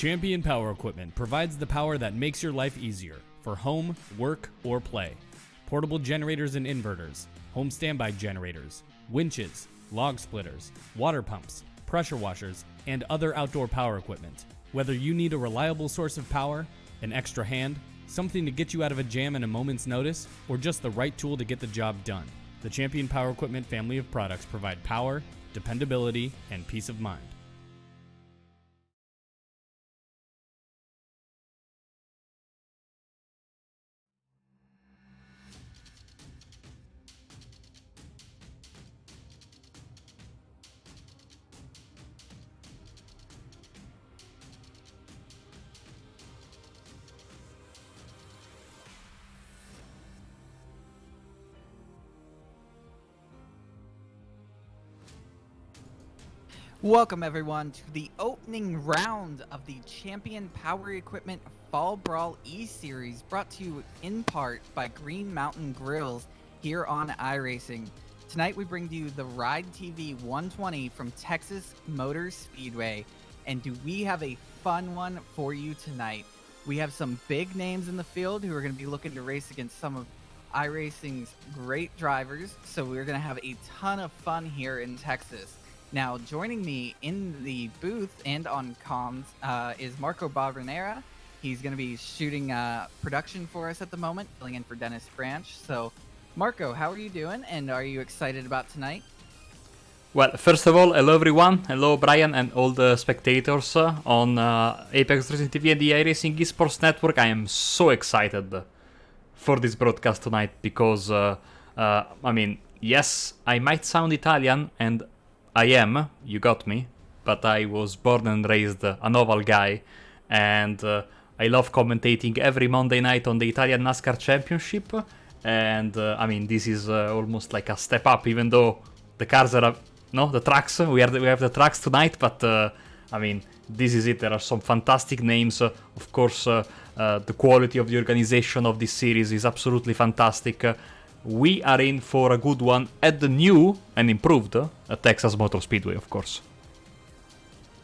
Champion Power Equipment provides the power that makes your life easier for home, work, or play. Portable generators and inverters, home standby generators, winches, log splitters, water pumps, pressure washers, and other outdoor power equipment. Whether you need a reliable source of power, an extra hand, something to get you out of a jam in a moment's notice, or just the right tool to get the job done, the Champion Power Equipment family of products provide power, dependability, and peace of mind. Welcome everyone to the opening round of the Champion Power Equipment Fall Brawl E-Series, brought to you in part by Green Mountain Grills here on iRacing. Tonight we bring to you the RideTV 120 from Texas Motor Speedway. And do we have a fun one for you tonight? We have some big names in the field who are going to be looking to race against some of iRacing's great drivers, so we're going to have a ton of fun here in Texas. Now, joining me in the booth and on comms is Marco Barbanera. He's going to be shooting production for us at the moment, filling in for Dennis Branch. So, Marco, how are you doing, and are you excited about tonight? Well, first of all, hello everyone. Hello Brian and all the spectators on Apex Racing TV and the iRacing Esports Network. I am so excited for this broadcast tonight because, yes, I might sound Italian, and I am, you got me, but I was born and raised a Noval guy, and I love commentating every Monday night on the Italian NASCAR Championship, and this is almost like a step up, even though the cars are, the tracks, we have the tracks tonight, but this is it. There are some fantastic names, of course, the quality of the organization of this series is absolutely fantastic. We are in for a good one at the new and improved Texas Motor Speedway, of course.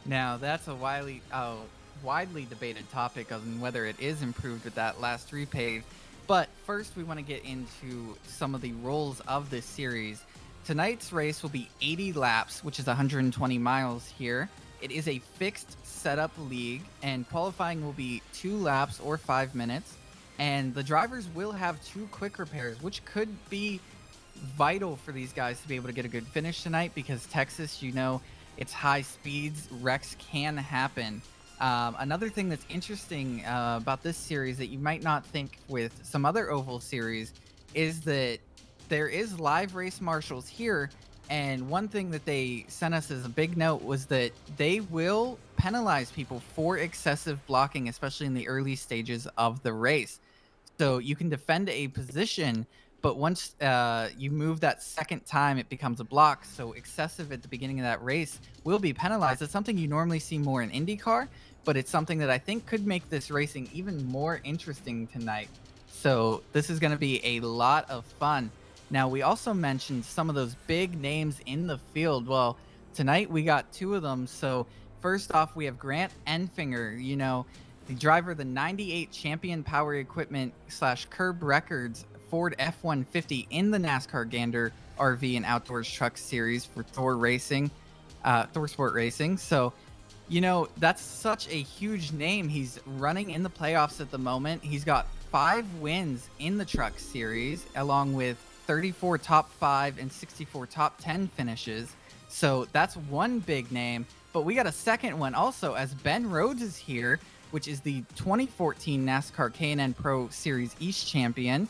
Now, that's a widely debated topic on whether it is improved with that last repave. But first, we want to get into some of the rules of this series. Tonight's race will be 80 laps, which is 120 miles here. It is a fixed setup league, and qualifying will be 2 laps or 5 minutes. And the drivers will have 2 quick repairs, which could be vital for these guys to be able to get a good finish tonight, because Texas, it's high speeds, wrecks can happen. Another thing that's interesting about this series that you might not think with some other oval series is that there is live race marshals here. And one thing that they sent us as a big note was that they will penalize people for excessive blocking, especially in the early stages of the race. So you can defend a position, but once you move that second time, it becomes a block. So excessive at the beginning of that race will be penalized. It's something you normally see more in IndyCar, but it's something that I think could make this racing even more interesting tonight. So this is going to be a lot of fun. Now, we also mentioned some of those big names in the field. Well, tonight we got 2 of them. So first off, we have Grant Enfinger, the driver of the 98 Champion Power Equipment / Curb Records Ford F-150 in the NASCAR Gander RV and Outdoors Truck Series for Thor Sport Racing. So, that's such a huge name. He's running in the playoffs at the moment. He's got 5 wins in the Truck Series, along with 34 top 5 and 64 top 10 finishes. So that's one big name. But we got a second one also, as Ben Rhodes is here, which is the 2014 NASCAR K&N Pro Series East champion.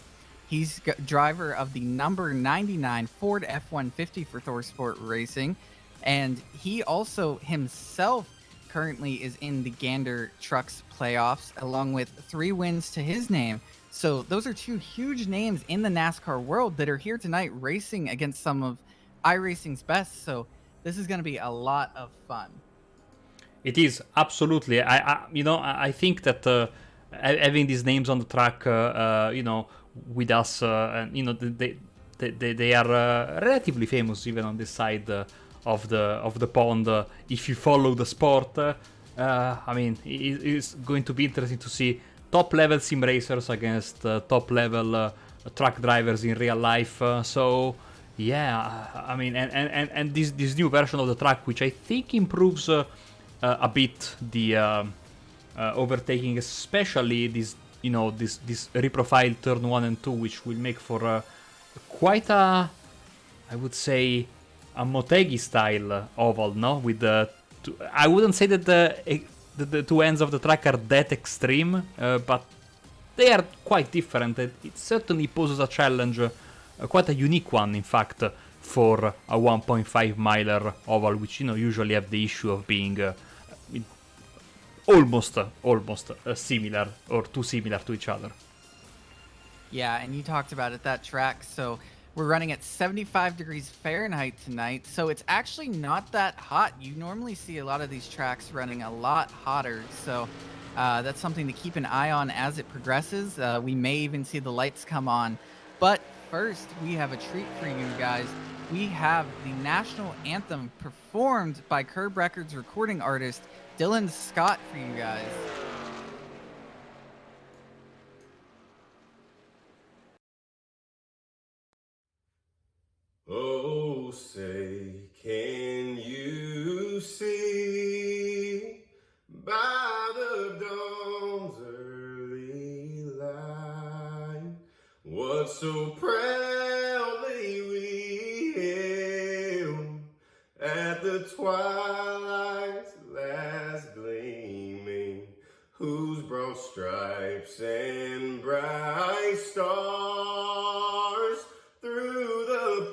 He's driver of the number 99 Ford F-150 for Thor Sport Racing. And he also himself currently is in the Gander Trucks playoffs, along with 3 wins to his name. So those are 2 huge names in the NASCAR world that are here tonight racing against some of iRacing's best. So this is going to be a lot of fun. It is, absolutely. I think that having these names on the track, with us, they are relatively famous even on this side of the pond. If you follow the sport, I mean, it's going to be interesting to see top-level sim racers against top-level truck drivers in real life. So, yeah, I mean, and this new version of the track, which I think improves a bit the overtaking, especially this, you know, this reprofiled turn 1 and 2, which will make for quite a, I would say, a Motegi style oval, no? With the I wouldn't say that the two ends of the track are that extreme, but they are quite different. It certainly poses a challenge, quite a unique one, in fact, for a 1.5 miler oval, which, you know, usually have the issue of being almost similar or too similar to each other. Yeah, and you talked about it, that track. So we're running at 75 degrees Fahrenheit tonight, so it's actually not that hot. You normally see a lot of these tracks running a lot hotter, so that's something to keep an eye on as it progresses. We may even see the lights come on. But first, we have a treat for you guys. We have the national anthem performed by Curb Records recording artist Dylan Scott for you guys. Oh, say, can you see by the dawn's early light what so proudly we hailed at the twilight's last gleaming, whose broad stripes and bright stars through the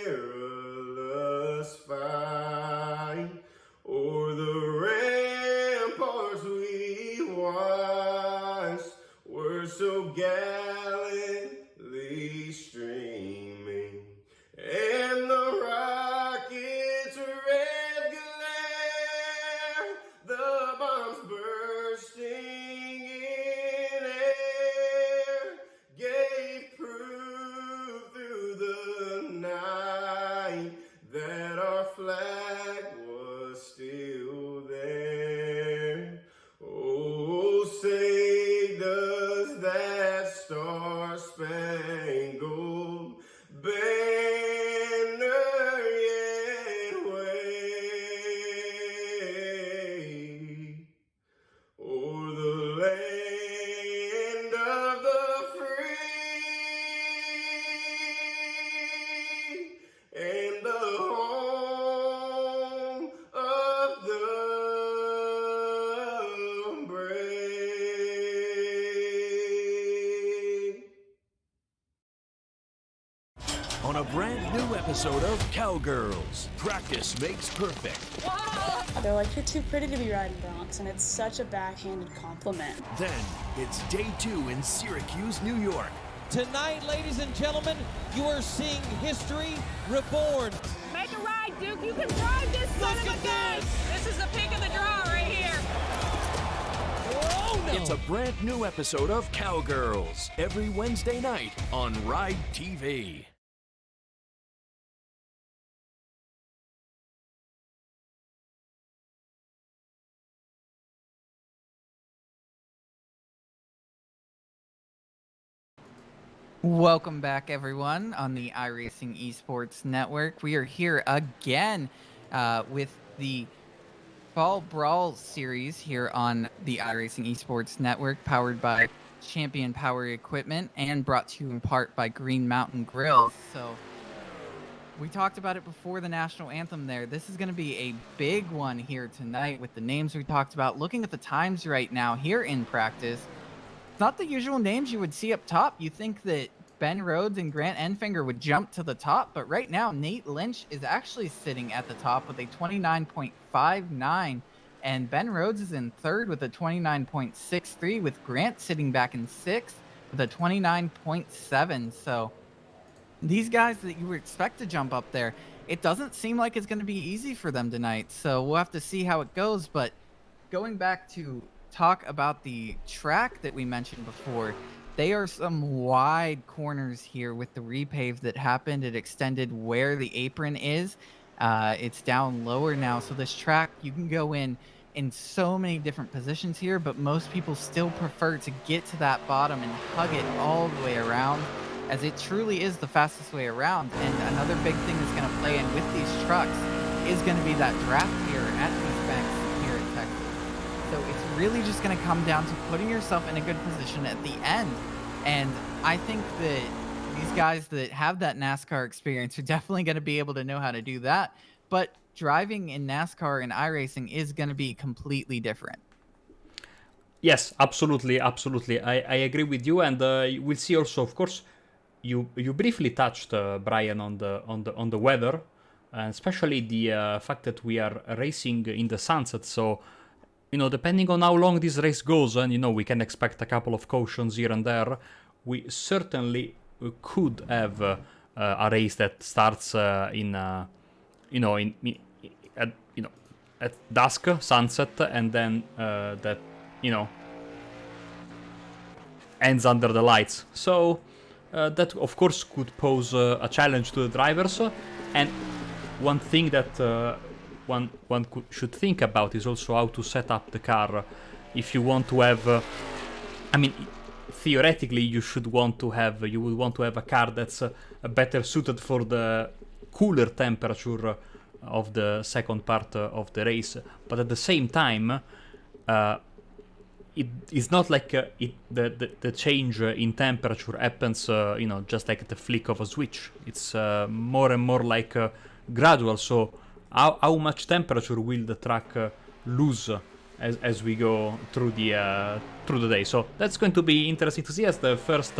perilous fight o'er the ramparts we watched were so gallantly streaming, and the rocket's red glare, the bombs bursting in air, gave proof through the night that our flag was still there. Oh, say does that star-spangled banner yet wave o'er the land of the free and the home of the brave. On a brand new episode of Cowgirls, practice makes perfect. They're like, you're too pretty to be riding broncs, and it's such a backhanded compliment. Then it's day 2 in Syracuse, New York. Tonight, ladies and gentlemen, you are seeing history reborn. Make a ride, Duke. You can drive this son of a gun. This is the pick of the draw right here. Oh, no. It's a brand new episode of Cowgirls every Wednesday night on RideTV. Welcome back, everyone, on the iRacing Esports Network. We are here again with the Fall Brawl series here on the iRacing Esports Network, powered by Champion Power Equipment and brought to you in part by Green Mountain Grill. So we talked about it before the national anthem there. This is going to be a big one here tonight with the names we talked about. Looking at the times right now here in practice, not the usual names you would see up top. You think that Ben Rhodes and Grant Enfinger would jump to the top, but right now Nate Lynch is actually sitting at the top with a 29.59, and Ben Rhodes is in third with a 29.63, with Grant sitting back in sixth with a 29.7. So these guys that you would expect to jump up there, it doesn't seem like it's going to be easy for them tonight. So we'll have to see how it goes. But going back to talk about the track that we mentioned before, they are some wide corners here with the repave that happened. It extended where the apron is. It's down lower now, so this track, you can go in in so many different positions here, but most people still prefer to get to that bottom and hug it all the way around, as it truly is the fastest way around. And another big thing that's going to play in with these trucks is going to be that draft here at these banks here in Texas. So it's really just going to come down to putting yourself in a good position at the end. And I think that these guys that have that NASCAR experience are definitely going to be able to know how to do that. But driving in NASCAR and iRacing is going to be completely different. Yes, absolutely. I agree with you, and we'll see also, of course, you briefly touched, Brian, on the weather, and especially the fact that we are racing in the sunset. So, depending on how long this race goes, and we can expect a couple of cautions here and there. We certainly could have a race that starts at dusk, sunset, and then that ends under the lights. So that of course could pose a challenge to the drivers. And one thing that one should think about is also how to set up the car. If you want to have, theoretically you would want to have a car that's better suited for the cooler temperature of the second part of the race, but at the same time it is not like the change in temperature happens just like the flick of a switch. It's more and more like gradual. So how much temperature will the track lose as we go through the day? So that's going to be interesting to see as the first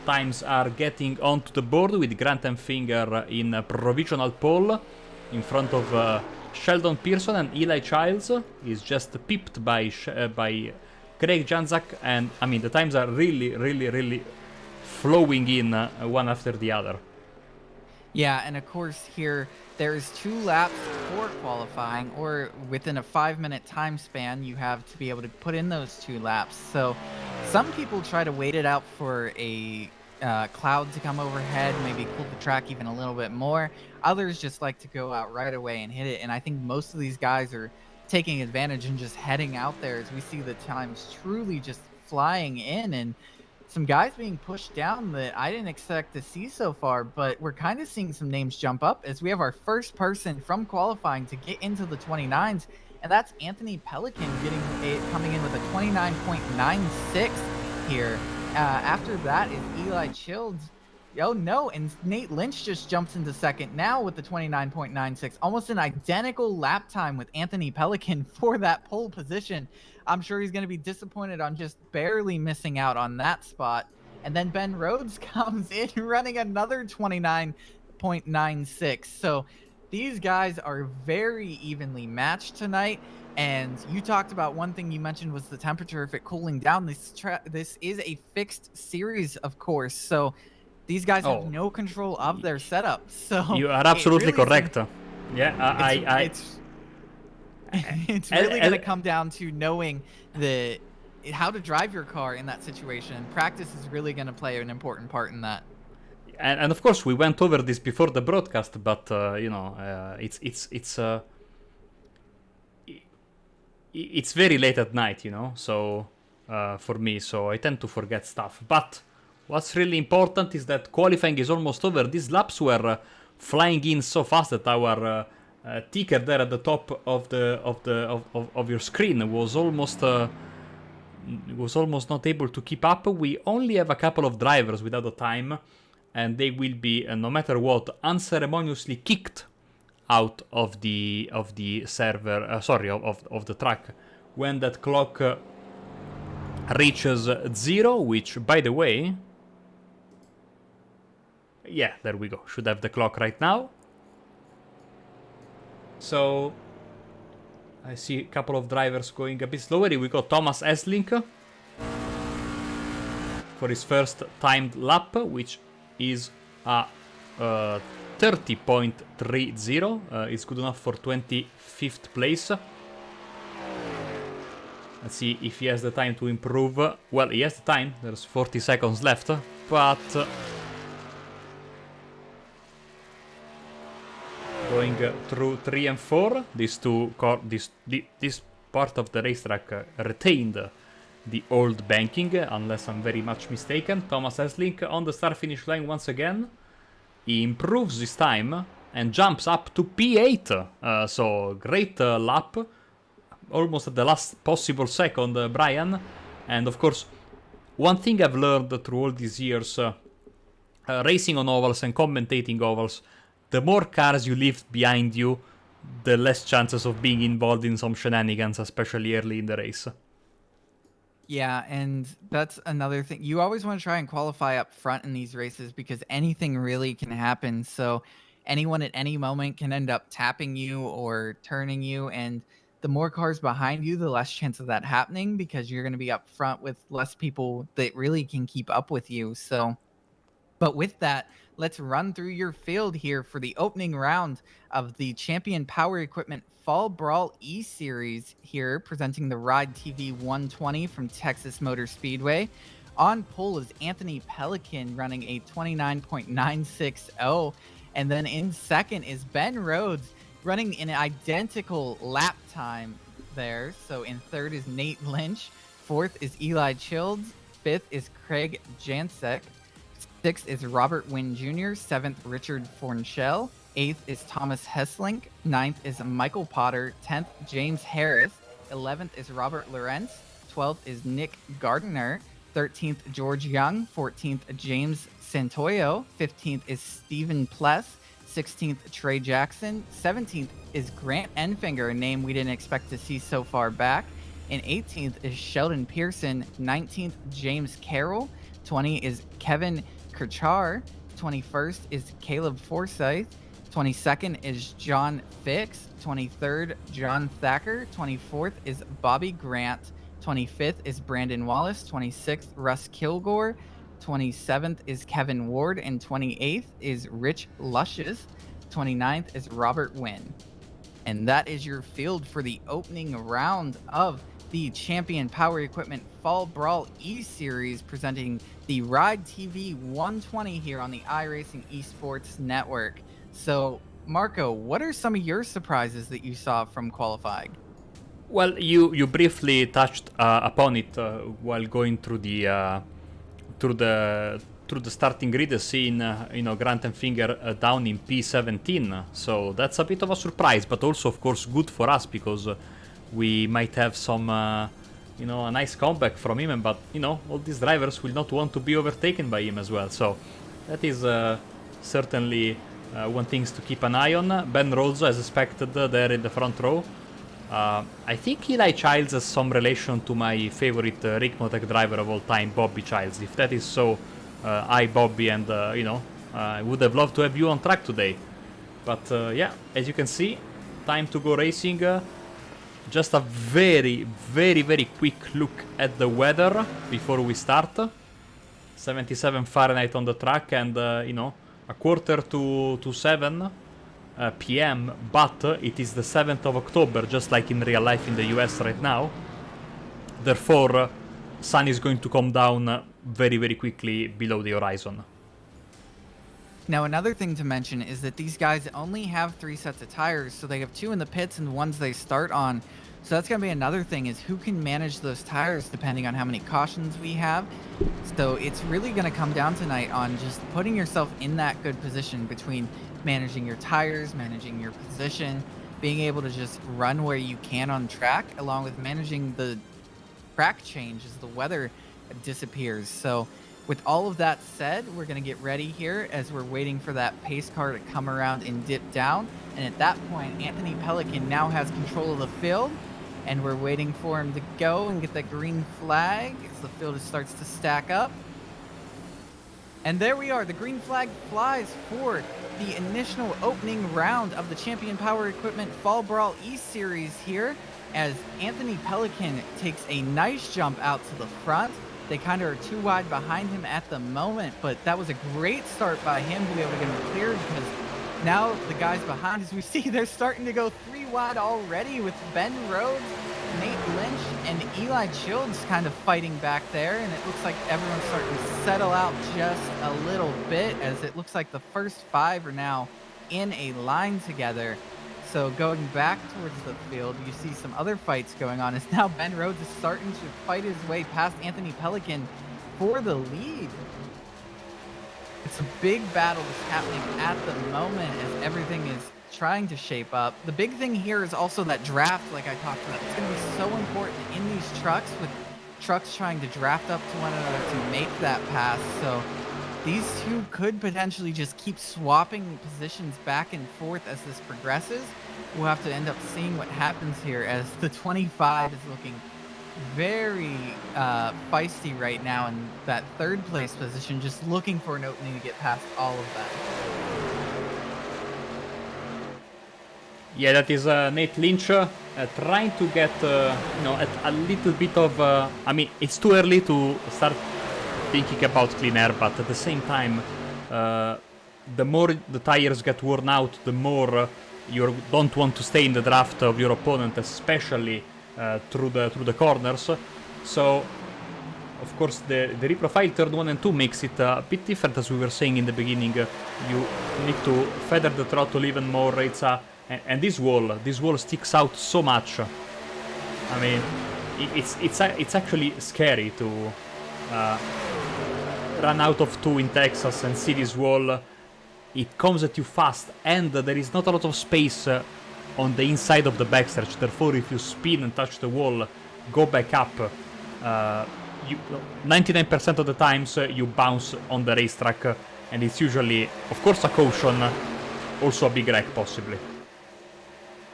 times are getting onto the board, with Grant and Finger in a provisional pole in front of Sheldon Pearson, and Eli Childs is just pipped by Craig Janzak. And the times are really flowing in one after the other. Yeah, and of course here there's 2 laps for qualifying, or within a 5-minute time span you have to be able to put in those 2 laps. So some people try to wait it out for a cloud to come overhead, maybe cool the track even a little bit more. Others just like to go out right away and hit it, and I think most of these guys are taking advantage and just heading out there, as we see the times truly just flying in, and some guys being pushed down that I didn't expect to see so far. But we're kind of seeing some names jump up, as we have our first person from qualifying to get into the 29s, and that's Anthony Pelican coming in with a 29.96 here. After that is Eli Childs. Oh no, and Nate Lynch just jumps into second now with the 29.96. Almost an identical lap time with Anthony Pelican for that pole position. I'm sure he's going to be disappointed on just barely missing out on that spot. And then Ben Rhodes comes in running another 29.96. So these guys are very evenly matched tonight. And you talked about one thing you mentioned was the temperature, if it cooling down. This is a fixed series, of course. So these guys have no control of their setup. So you are absolutely really correct. Yeah, it's really going to come down to knowing how to drive your car in that situation. Practice is really going to play an important part in that. And of course we went over this before the broadcast, but it's very late at night, so for me, so I tend to forget stuff. But what's really important is that qualifying is almost over. These laps were flying in so fast that our ticker there at the top of your screen was almost not able to keep up. We only have a couple of drivers without a time, and they will be, no matter what, unceremoniously kicked out of the server, of the track when that clock reaches 0, which, by the way, yeah, there we go, should have the clock right now. So I see a couple of drivers going a bit slower. We got Thomas Esling for his first timed lap, which is a 30.30. It's good enough for 25th place. Let's see if he has the time to improve. Well, he has the time. There's 40 seconds left, but going through 3 and 4, these part of the racetrack retained the old banking, unless I'm very much mistaken. Thomas Esslink on the start-finish line once again. He improves his time and jumps up to P8. So great lap, almost at the last possible second, Brian. And of course, one thing I've learned through all these years, racing on ovals and commentating ovals, the more cars you leave behind you, the less chances of being involved in some shenanigans, especially early in the race. Yeah, and that's another thing. You always want to try and qualify up front in these races because anything really can happen. So anyone at any moment can end up tapping you or turning you, and the more cars behind you, the less chance of that happening because you're going to be up front with less people that really can keep up with you. So, but with that, let's run through your field here for the opening round of the Champion Power Equipment Fall Brawl E-Series here, presenting the RideTV 120 from Texas Motor Speedway. On pole is Anthony Pelican running a 29.960. And then in second is Ben Rhodes running an identical lap time there. So in third is Nate Lynch. Fourth is Eli Childs. Fifth is Craig Jansek. Sixth is Robert Wynn Jr. Seventh, Richard Fornchell. Eighth is Thomas Hesslink. Ninth is Michael Potter. 10th, James Harris. 11th is Robert Lorenz. 12th is Nick Gardner. 13th, George Young. 14th, James Santoyo. 15th is Stephen Pless. 16th, Trey Jackson. 17th is Grant Enfinger, a name we didn't expect to see so far back. And 18th is Sheldon Pearson. 19th, James Carroll. 20 is Kevin Kirchar. 21st is Caleb Forsyth. 22nd is John Fix. 23rd, John Thacker. 24th is Bobby Grant. 25th is Brandon Wallace. 26th, Russ Kilgore. 27th is Kevin Ward. And 28th is Rich Lushes. 29th is Robert Wynn. And that is your field for the opening round of the Champion Power Equipment Fall Brawl E-Series, presenting the RideTV 120 here on the iRacing Esports Network. So, Marco, what are some of your surprises that you saw from qualifying? Well, you briefly touched upon it while going through the starting grid, seeing Grant and Finger down in P17. So that's a bit of a surprise, but also of course good for us because we might have some a nice comeback from him. But all these drivers will not want to be overtaken by him as well. So that is certainly one thing to keep an eye on. Ben Rhodes, as expected, there in the front row. I think Eli Childs has some relation to my favorite Rick Motec driver of all time, Bobby Childs. If that is so, hi Bobby, and I would have loved to have you on track today. But yeah, as you can see, time to go racing. Just a very, very, very quick look at the weather before we start. 77 Fahrenheit on the track, and a quarter to 7 p.m. But it is the 7th of October, just like in real life in the US right now. Therefore, sun is going to come down very, very quickly below the horizon. Now, another thing to mention is that these guys only have 3 sets of tires, so they have 2 in the pits and ones they start on. So that's going to be another thing, is who can manage those tires depending on how many cautions we have. So it's really going to come down tonight on just putting yourself in that good position between managing your tires, managing your position, being able to just run where you can on track, along with managing the track change as the weather disappears. So with all of that said, we're going to get ready here as we're waiting for that pace car to come around and dip down. And at that point, Anthony Pelican now has control of the field, and we're waiting for him to go and get that green flag as the field starts to stack up. And there we are. The green flag flies for the initial opening round of the Champion Power Equipment Fall Brawl E-Series here, as Anthony Pelican takes a nice jump out to the front. They kind of are too wide behind him at the moment, but that was a great start by him to be able to get him cleared, because now the guys behind, as we see, they're starting to go 3 wide already, with Ben Rhodes, Nate Lynch, and Eli Childs kind of fighting back there. And it looks like everyone's starting to settle out just a little bit, as it looks like the first 5 are now in a line together. So going back towards the field, you see some other fights going on. As now Ben Rhodes is starting to fight his way past Anthony Pelican for the lead. It's a big battle that's happening at the moment as everything is trying to shape up. The big thing here is also that draft, like I talked about. It's going to be so important in these trucks, with trucks trying to draft up to one another to make that pass. So these two could potentially just keep swapping positions back and forth as this progresses. We'll have to end up seeing what happens here, as the 25 is looking very feisty right now in that third place position, just looking for an opening to get past all of them. Yeah, that is Nate Lynch trying to get, a little bit of... I mean, it's too early to start thinking about clean air, but at the same time, the more the tires get worn out, the more you don't want to stay in the draft of your opponent, especially through the corners. So, of course, the reprofile third 1 and 2 makes it a bit different, as we were saying in the beginning. You need to feather the throttle even more. It's and this wall sticks out so much. I mean, it's actually scary to run out of 2 in Texas and see this wall. It comes at you fast, and there is not a lot of space on the inside of the backstretch. Therefore, if you spin and touch the wall, go back up, 99% of the times you bounce on the racetrack, and it's usually, of course, a caution, also a big wreck possibly.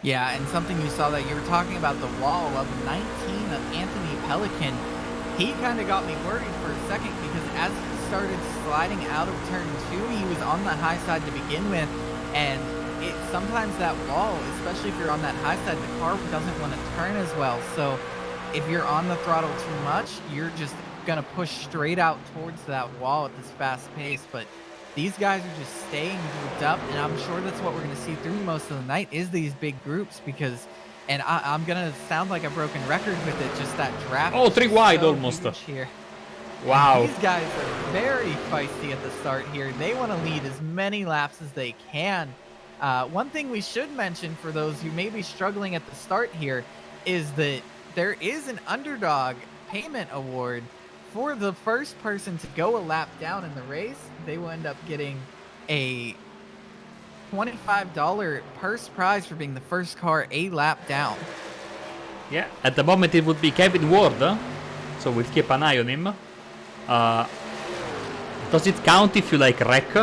Yeah, and something you saw that you were talking about, the wall of 19 of Anthony Pelican. He kind of got me worried for a second, because as he started sliding out of turn 2, he was on the high side to begin with, and sometimes that wall, especially if you're on that high side, the car doesn't want to turn as well. So if you're on the throttle too much, you're just going to push straight out towards that wall at this fast pace. But these guys are just staying grouped up, and I'm sure that's what we're going to see through most of the night, is these big groups, because, and I'm going to sound like a broken record with it, just that draft. Oh, 3 wide so almost. Here. Wow. And these guys are very feisty at the start here. They want to lead as many laps as they can. One thing we should mention for those who may be struggling at the start here is that there is an underdog payment award for the first person to go a lap down in the race. They will end up getting a $25 purse prize for being the first car a lap down. Yeah, at the moment it would be Kevin Ward, so we'll keep an eye on him. Does it count if you wreck?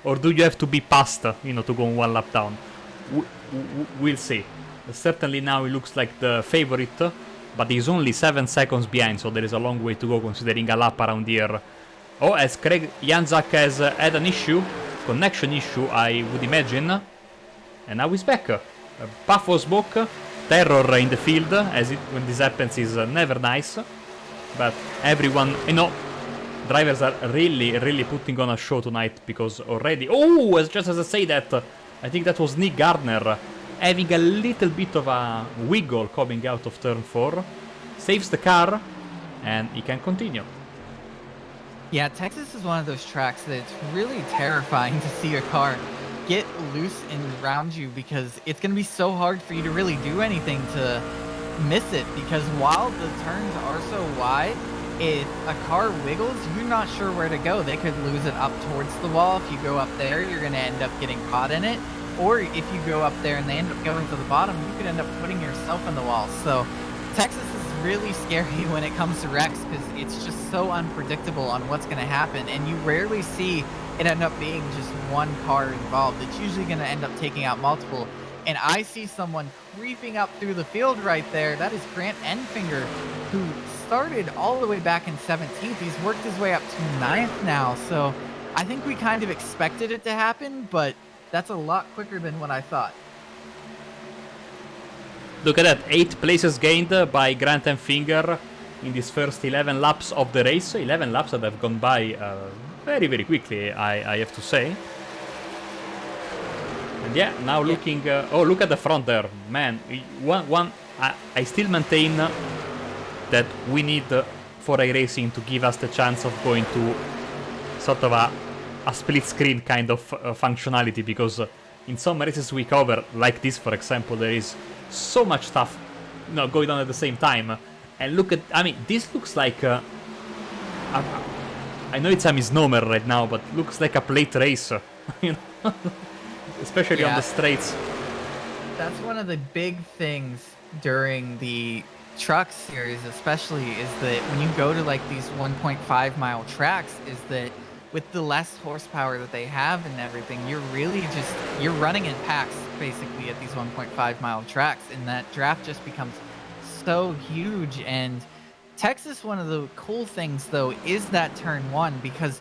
Or do you have to be past, to go 1 lap down? We'll see. Certainly now he looks like the favorite, but he's only 7 seconds behind, so there is a long way to go considering a lap around here. Oh, as Craig Janzak has had an issue, connection issue, I would imagine. And now he's back. A puff of smoke, terror in the field, when this happens is never nice. But everyone, drivers are really putting on a show tonight, because already... Oh, just as I say that, I think that was Nick Gardner having a little bit of a wiggle coming out of turn 4. Saves the car, and he can continue. Yeah, Texas is one of those tracks that it's really terrifying to see a car get loose and around you, because it's going to be so hard for you to really do anything to miss it, because while the turns are so wide, if a car wiggles, you're not sure where to go. They could lose it up towards the wall. If you go up there, you're going to end up getting caught in it. Or if you go up there and they end up going to the bottom, you could end up putting yourself in the wall. So Texas is really scary when it comes to wrecks, because it's just so unpredictable on what's going to happen. And you rarely see it end up being just one car involved. It's usually going to end up taking out multiple. And I see someone creeping up through the field right there. That is Grant Enfinger, who started all the way back in 17th. He's worked his way up to 9th now. So I think we kind of expected it to happen, but that's a lot quicker than what I thought. Look at that, 8 places gained by Grant Enfinger in these first 11 laps of the race. 11 laps that have gone by very quickly, I have to say. And yeah, now looking... oh, look at the front there. Man, I still maintain that we need for iRacing to give us the chance of going to sort of a a split screen kind of functionality, because in some races we cover, like this for example, there is so much stuff going on at the same time. And look at, I mean, this looks like I know it's a misnomer right now, but looks like a plate race, you know, especially on the straights. That's one of the big things during the truck series, especially, is that when you go to like these 1.5 mile tracks, is that with the less horsepower that they have and everything, you're running in packs basically at these 1.5 mile tracks, and that draft just becomes so huge. And Texas, one of the cool things though is that turn one, because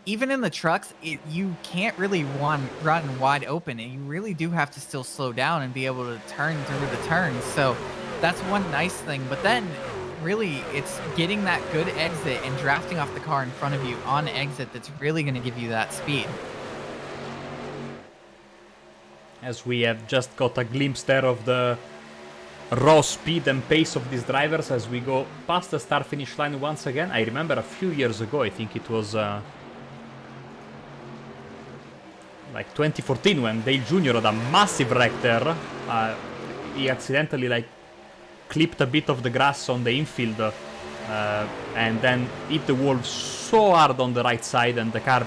even in the trucks, you can't really run wide open, and you really do have to still slow down and be able to turn through the turns. So that's one nice thing. But then really it's getting that good exit and drafting off the car in front of you on exit that's really going to give you that speed. As we have just got a glimpse there of the raw speed and pace of these drivers as we go past the start-finish line once again. I remember a few years ago, I think it was like 2014, when Dale Jr. had a massive wreck there. He accidentally like clipped a bit of the grass on the infield and then hit the wall so hard on the right side, and the car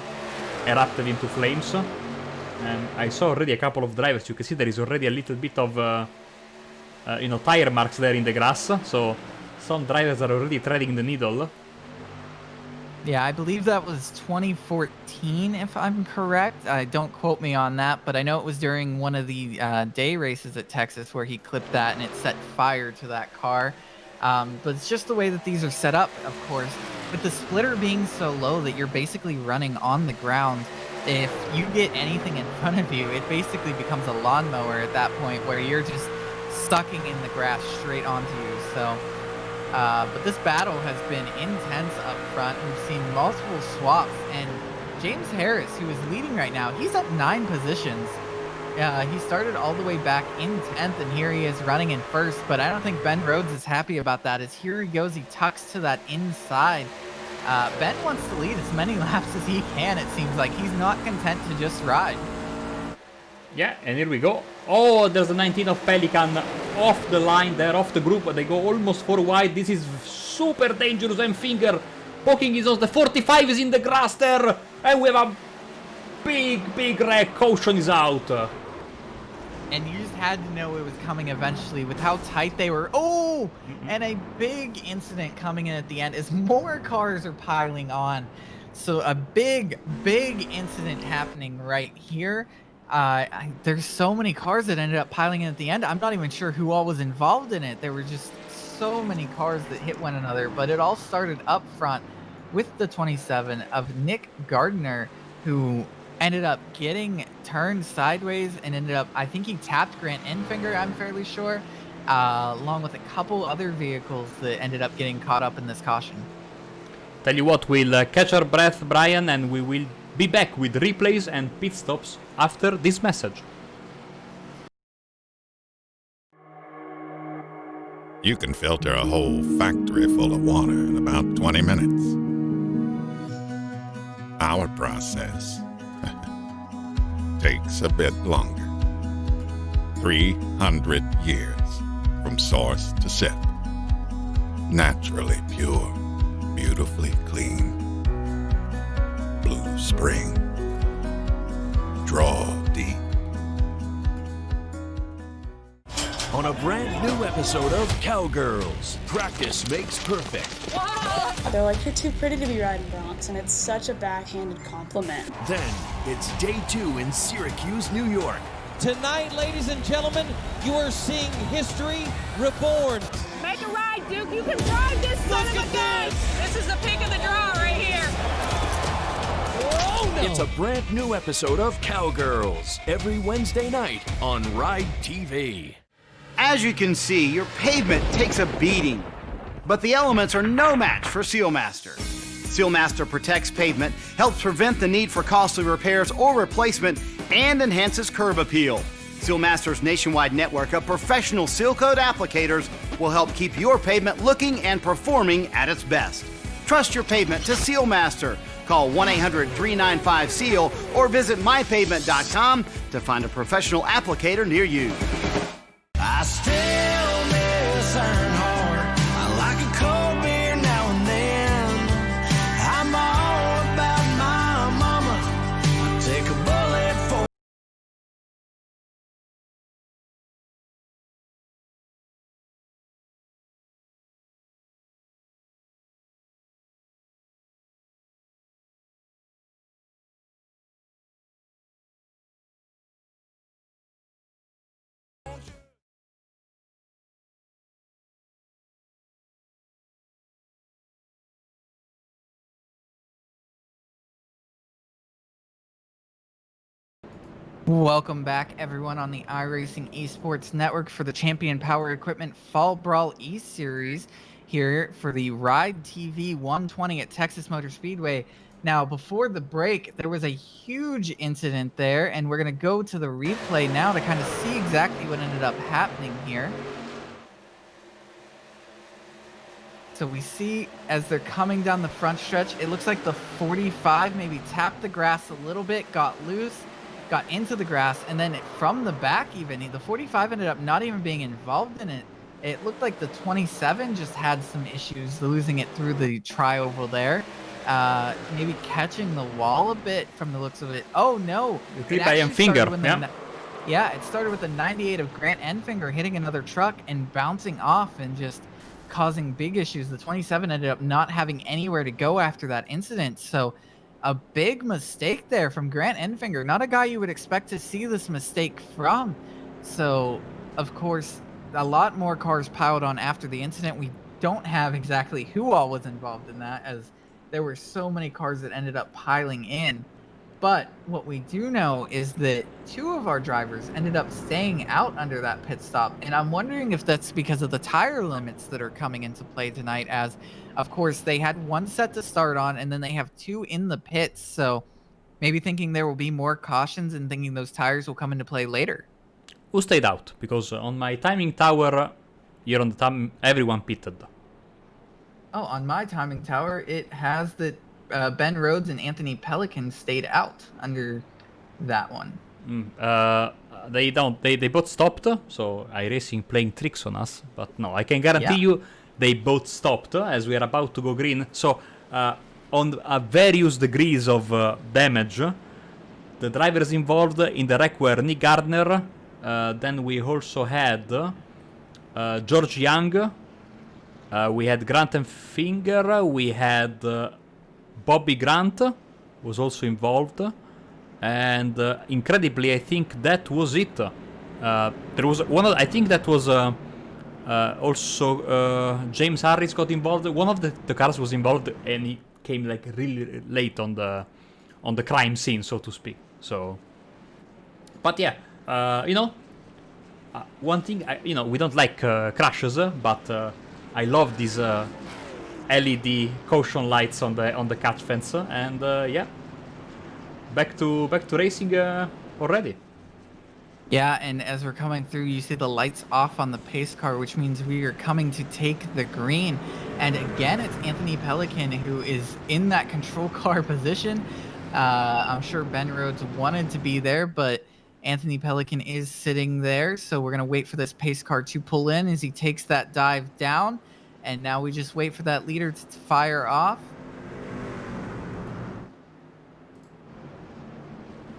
erupted into flames. And I saw already a couple of drivers. You can see there is already a little bit of tire marks there in the grass, so some drivers are already threading the needle. Yeah, I believe that was 2014, if I'm correct. Don't quote me on that, but I know it was during one of the day races at Texas where he clipped that and it set fire to that car. But it's just the way that these are set up, of course. With the splitter being so low that you're basically running on the ground, if you get anything in front of you, it basically becomes a lawnmower at that point, where you're just sucking in the grass straight onto you. So but this battle has been intense up front. We've seen multiple swaps, and James Harris, who is leading right now, he's up 9 positions. He started all the way back in 10th, and here he is running in first, but I don't think Ben Rhodes is happy about that. As here he goes, he tucks to that inside. Ben wants to lead as many laps as he can, it seems like. He's not content to just ride. Yeah, and here we go. Oh, there's the 19 of Pelican off the line there, off the group, but they go almost 4 wide. This is super dangerous, and Finger poking his nose. The 45 is in the grass there, and we have a big wreck. Caution is out. And you just had to know it was coming eventually with how tight they were. Oh, and a big incident coming in at the end as more cars are piling on. So a big incident happening right here. There's so many cars that ended up piling in at the end. I'm not even sure who all was involved in it. There were just so many cars that hit one another, but it all started up front with the 27 of Nick Gardner, who ended up getting turned sideways and ended up, I think he tapped Grant Enfinger, I'm fairly sure, along with a couple other vehicles that ended up getting caught up in this caution. Tell you what, we'll catch our breath, Brian, and we will be back with replays and pit stops after this message. You can filter a whole factory full of water in about 20 minutes. Our process takes a bit longer. 300 years from source to sip. Naturally pure, beautifully clean. Blue Spring. Draw deep. On a brand new episode of Cowgirls, practice makes perfect. They're like, you're too pretty to be riding broncs, and it's such a backhanded compliment. Then it's day 2 in Syracuse, New York. Tonight, ladies and gentlemen, you are seeing history reborn. Make a ride, Duke. You can drive this son of a gun. This is the pick of the draw right here. Oh, no. It's a brand new episode of Cowgirls every Wednesday night on RideTV. As you can see, your pavement takes a beating, but the elements are no match for Sealmaster. Sealmaster protects pavement, helps prevent the need for costly repairs or replacement, and enhances curb appeal. Sealmaster's nationwide network of professional seal coat applicators will help keep your pavement looking and performing at its best. Trust your pavement to Sealmaster, Call 1-800-395-SEAL or visit mypavement.com to find a professional applicator near you. I still miss Earnhardt. I like a cold beer now and then. I'm all about my mama. I take a bullet for. Welcome back, everyone, on the iRacing Esports Network for the Champion Power Equipment Fall Brawl E-Series here for the RideTV 120 at Texas Motor Speedway. Now, before the break, there was a huge incident there, and we're going to go to the replay now to kind of see exactly what ended up happening here. So we see as they're coming down the front stretch, it looks like the 45 maybe tapped the grass a little bit, got loose, got into the grass, and then from the back even, the 45 ended up not even being involved in it. It looked like the 27 just had some issues losing it through the tri-oval there. Maybe catching the wall a bit from the looks of it. Oh no! It started with the 98 of Grant Enfinger hitting another truck and bouncing off and just causing big issues. The 27 ended up not having anywhere to go after that incident. So a big mistake there from Grant Enfinger. Not a guy you would expect to see this mistake from. So, of course, a lot more cars piled on after the incident. We don't have exactly who all was involved in that, as there were so many cars that ended up piling in. But what we do know is that 2 of our drivers ended up staying out under that pit stop. And I'm wondering if that's because of the tire limits that are coming into play tonight, as of course they had 1 set to start on and then they have 2 in the pits. So maybe thinking there will be more cautions and thinking those tires will come into play later. Who stayed out? Because on my timing tower, here on the time, everyone pitted. Oh, on my timing tower, it has that Ben Rhodes and Anthony Pelican stayed out under that one. They both stopped, so iRacing playing tricks on us. But no, I can guarantee you they both stopped as we are about to go green. So on various degrees of damage, the drivers involved in the wreck were Nick Gardner. Then we also had George Young. We had Grant and Finger. We had Bobby Grant was also involved, and incredibly, I think that was it. There was one. I think that was also James Harris got involved. One of the cars was involved, and he came like really late on the crime scene, so to speak. So, but yeah, one thing, we don't like crashes, but I love these LED caution lights on the catch fence, and back to racing already. Yeah, and as we're coming through, you see the lights off on the pace car, which means we are coming to take the green. And again, it's Anthony Pelican who is in that control car position. I'm sure Ben Rhodes wanted to be there, but Anthony Pelican is sitting there. So we're going to wait for this pace car to pull in as he takes that dive down. And now we just wait for that leader to fire off.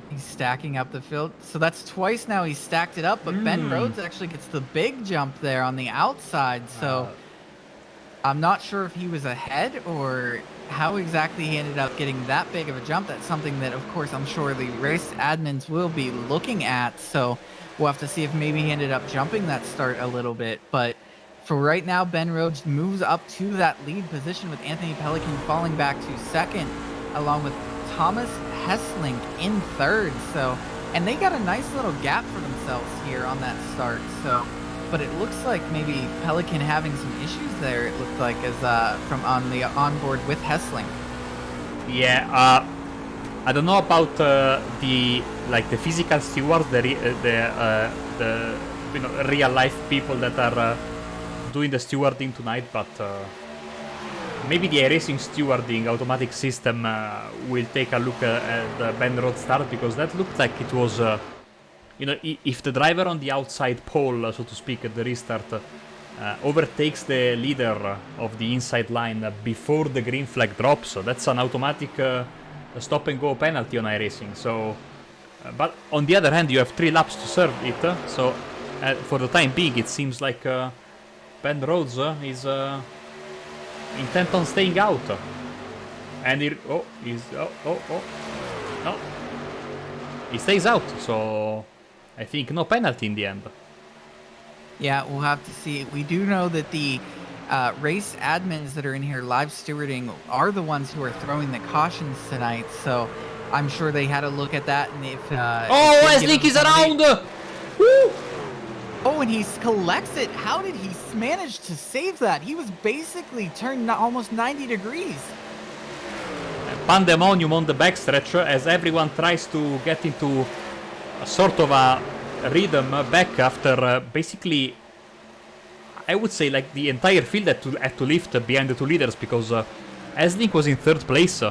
He's stacking up the field. So that's twice now he's stacked it up, but Ben Rhodes actually gets the big jump there on the outside. So I'm not sure if he was ahead or how exactly he ended up getting that big of a jump. That's something that, of course, I'm sure the race admins will be looking at. So we'll have to see if maybe he ended up jumping that start a little bit. But for right now, Ben Rhodes moves up to that lead position with Anthony Pelican falling back to second, along with Thomas Hessling in third. So, and they got a nice little gap for themselves here on that start. So, but it looks like maybe Pelican having some issues there. It looked like as from on the onboard with Hessling. Yeah, I don't know about the physical stewards, the real life people that are doing the stewarding tonight, but maybe the iRacing stewarding automatic system will take a look at the Ben Rhodes start, because that looked like it was, if the driver on the outside pole, so to speak, at the restart, overtakes the leader of the inside line before the green flag drops, so that's an automatic stop and go penalty on iRacing. So, but on the other hand, you have 3 laps to serve it, so for the time being, it seems like Ben Rhodes is intent on staying out, and no, he stays out. So I think no penalty in the end. Yeah, we'll have to see. We do know that the race admins that are in here live stewarding are the ones who are throwing the cautions tonight, so I'm sure they had a look at that. And if Eslick is around! Woo! Oh, and he collects it. How did he manage to save that? He was basically turned almost 90 degrees. Pandemonium on the backstretch as everyone tries to get into a sort of a rhythm back after basically, I would say, like the entire field had to lift behind the 2 leaders, because Eslick was in 3rd place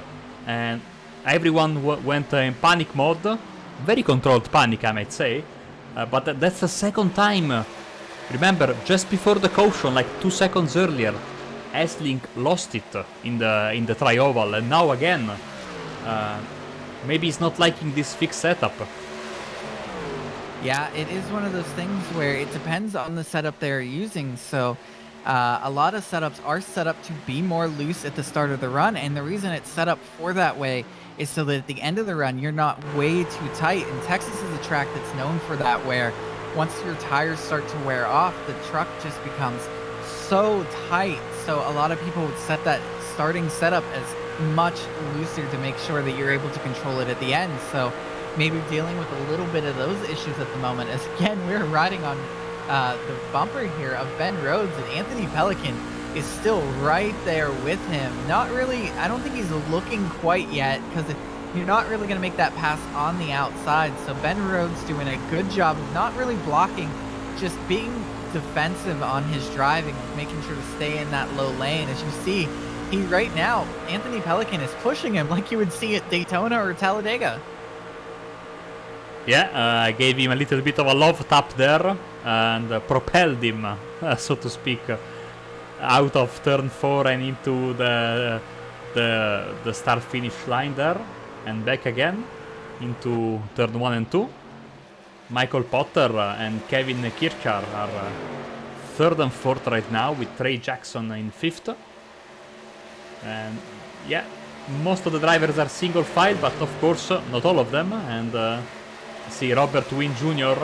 and everyone went in panic mode. Very controlled panic, I might say. But that's the 2nd time. Remember, just before the caution, like 2 seconds earlier, Eslick lost it in the tri-oval, and now again. Maybe he's not liking this fixed setup. Yeah, it is one of those things where it depends on the setup they're using. So a lot of setups are set up to be more loose at the start of the run, and the reason it's set up for that way is so that at the end of the run, you're not way too tight. And Texas is a track that's known for that, where once your tires start to wear off, the truck just becomes so tight. So a lot of people would set that starting setup as much looser to make sure that you're able to control it at the end. So maybe dealing with a little bit of those issues at the moment, as again, we're riding on the bumper here of Ben Rhodes, and Anthony Pelican is still right there with him. Not really, I don't think he's looking quite yet, because you're not really going to make that pass on the outside. So Ben Rhodes doing a good job of not really blocking, just being defensive on his driving, making sure to stay in that low lane. As you see, right now, Anthony Pelican is pushing him like you would see at Daytona or Talladega. Yeah, I gave him a little bit of a love tap there and propelled him, so to speak, out of turn 4 and into the start finish line there, and back again into turn 1 and 2. Michael Potter and Kevin Kirchar are 3rd and 4th right now, with Trey Jackson in 5th. And yeah, most of the drivers are single file, but of course not all of them. And see Robert Wynn Jr.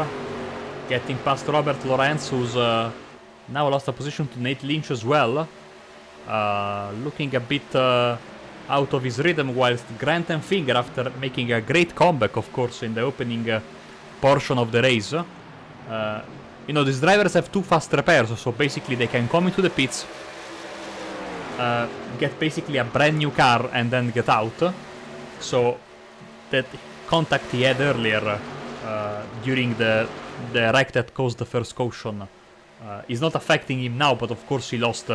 getting past Robert Lorenz, who's now lost a position to Nate Lynch as well. Looking a bit out of his rhythm, whilst Grant and Finger, after making a great comeback, of course, in the opening portion of the race. These drivers have 2 fast repairs, so basically they can come into the pits, get basically a brand new car, and then get out. So that contact he had earlier during the wreck that caused the first caution is not affecting him now, but of course he lost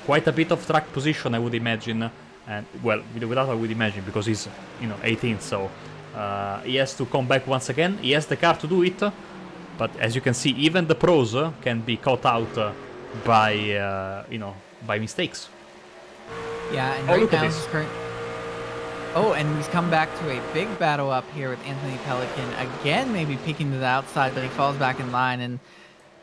quite a bit of track position, I would imagine. And well, without I would imagine, because he's 18th, so he has to come back once again. He has the car to do it, but as you can see, even the pros can be caught out by by mistakes. Yeah, and right now he's and he's come back to a big battle up here with Anthony Pelican again, maybe peeking to the outside, but he falls back in line, and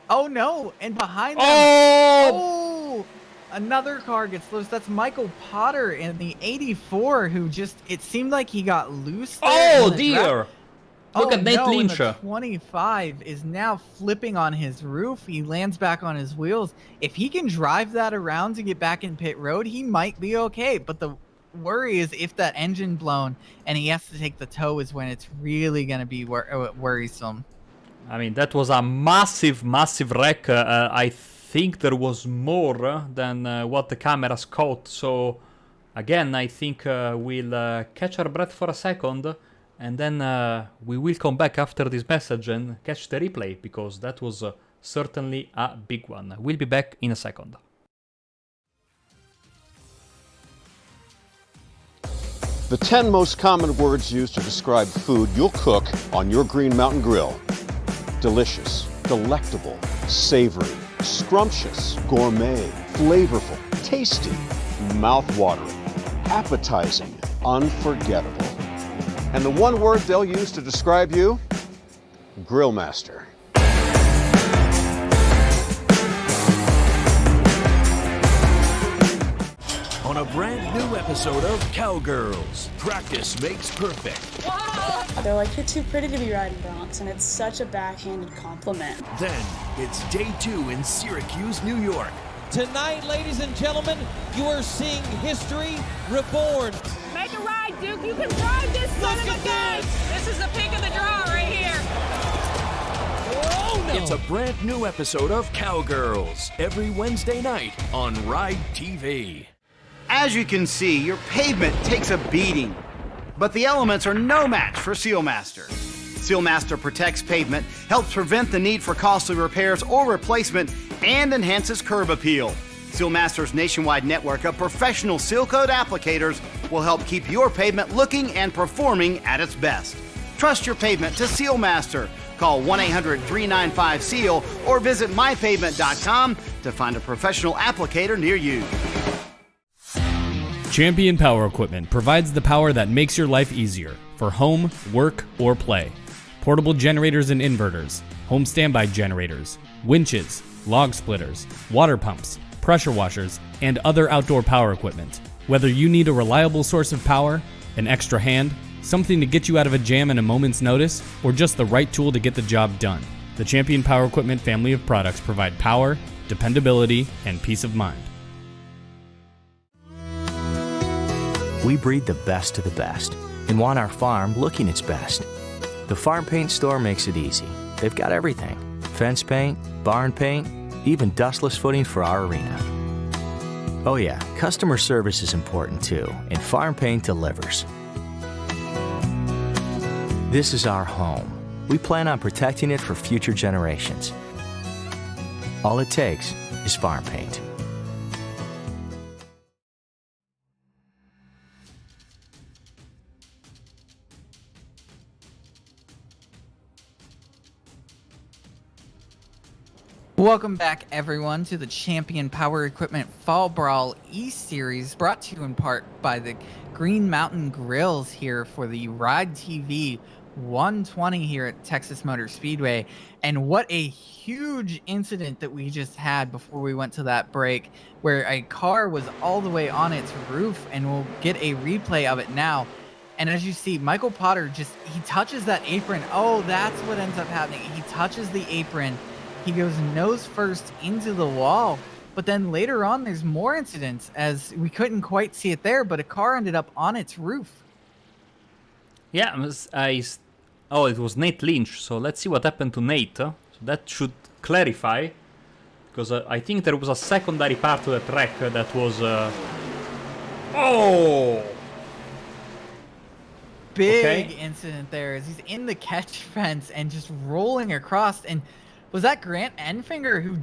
oh no, and behind him, another car gets loose. That's Michael Potter in the 84, who just, it seemed like he got loose there. Oh dear! Look at Nate Lynch. The 25 is now flipping on his roof. He lands back on his wheels. If he can drive that around to get back in pit road, he might be okay. But the worry is if that engine blown and he has to take the tow is when it's really going to be worrisome. I mean, that was a massive, massive wreck. I think there was more than what the cameras caught. So, again, I think we'll catch our breath for a second. And then we will come back after this message and catch the replay, because that was certainly a big one. We'll be back in a second. The 10 most common words used to describe food you'll cook on your Green Mountain Grill. Delicious, delectable, savory, scrumptious, gourmet, flavorful, tasty, mouth-watering, appetizing, unforgettable. And the one word they'll use to describe you? Grill Master. On a brand new episode of Cowgirls, practice makes perfect. They're like, you're too pretty to be riding broncs, and it's such a backhanded compliment. Then it's day 2 in Syracuse, New York. Tonight, ladies and gentlemen, you are seeing history reborn. Make a ride, Duke. You can drive this son of a gun. This is the pick of the draw right here. Oh, no. It's a brand new episode of Cowgirls every Wednesday night on RideTV. As you can see, your pavement takes a beating, but the elements are no match for Sealmaster. Sealmaster protects pavement, helps prevent the need for costly repairs or replacement, and enhances curb appeal. Sealmaster's nationwide network of professional seal coat applicators will help keep your pavement looking and performing at its best. Trust your pavement to Sealmaster. Call 1-800-395-SEAL or visit mypavement.com to find a professional applicator near you. Champion Power Equipment provides the power that makes your life easier for home, work, or play. Portable generators and inverters, home standby generators, winches, log splitters, water pumps, pressure washers, and other outdoor power equipment. Whether you need a reliable source of power, an extra hand, something to get you out of a jam in a moment's notice, or just the right tool to get the job done, the Champion Power Equipment family of products provide power, dependability, and peace of mind. We breed the best of the best and want our farm looking its best. The Farm Paint Store makes it easy. They've got everything: fence paint, barn paint, even dustless footing for our arena. Oh yeah, customer service is important too, and Farm Paint delivers. This is our home. We plan on protecting it for future generations. All it takes is Farm Paint. Welcome back, everyone, to the Champion Power Equipment Fall Brawl E-Series, brought to you in part by the Green Mountain Grills here for the RideTV 120 here at Texas Motor Speedway. And what a huge incident that we just had before we went to that break, where a car was all the way on its roof, and we'll get a replay of it now. And as you see, Michael Potter he touches that apron. Oh, that's what ends up happening. He touches the apron. He goes nose first into the wall, but then later on there's more incidents, as we couldn't quite see it there, but a car ended up on its roof. Yeah, it was Nate Lynch, so let's see what happened to Nate. So that should clarify, because I think there was a secondary part of the track that was... Big incident there, as he's in the catch fence and just rolling across, and was that Grant Enfinger who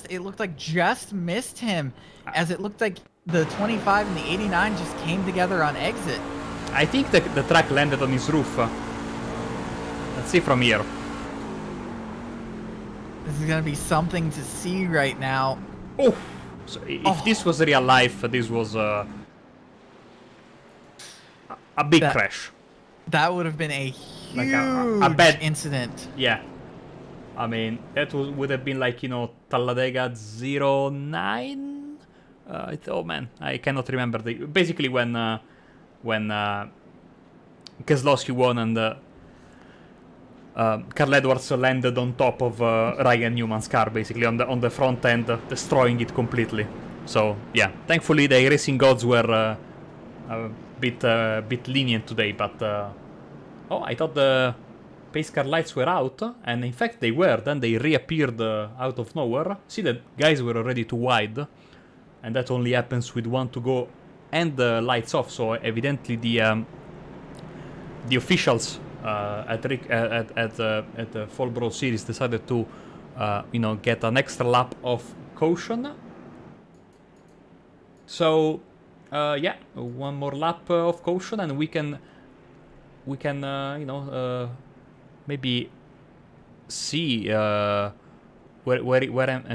it looked like just missed him, as it looked like the 25 and the 89 just came together on exit? I think the truck landed on his roof. Let's see from here. This is going to be something to see right now. Oh! So if this was real life, this was a big crash. That would have been a huge like a bad incident. Yeah. I mean, that would have been like, Talladega 09? Oh man, I cannot remember. Basically when Keselowski won and Carl Edwards landed on top of Ryan Newman's car, basically on the front end, destroying it completely. So yeah, thankfully the racing gods were a bit lenient today, but I thought the pace car lights were out, and in fact they were. Then they reappeared out of nowhere. See, the guys were already too wide, and that only happens with one to go and the lights off. So evidently the officials at the Fall Brawl Series decided to get an extra lap of caution. So Yeah, one more lap of caution, and we can maybe see where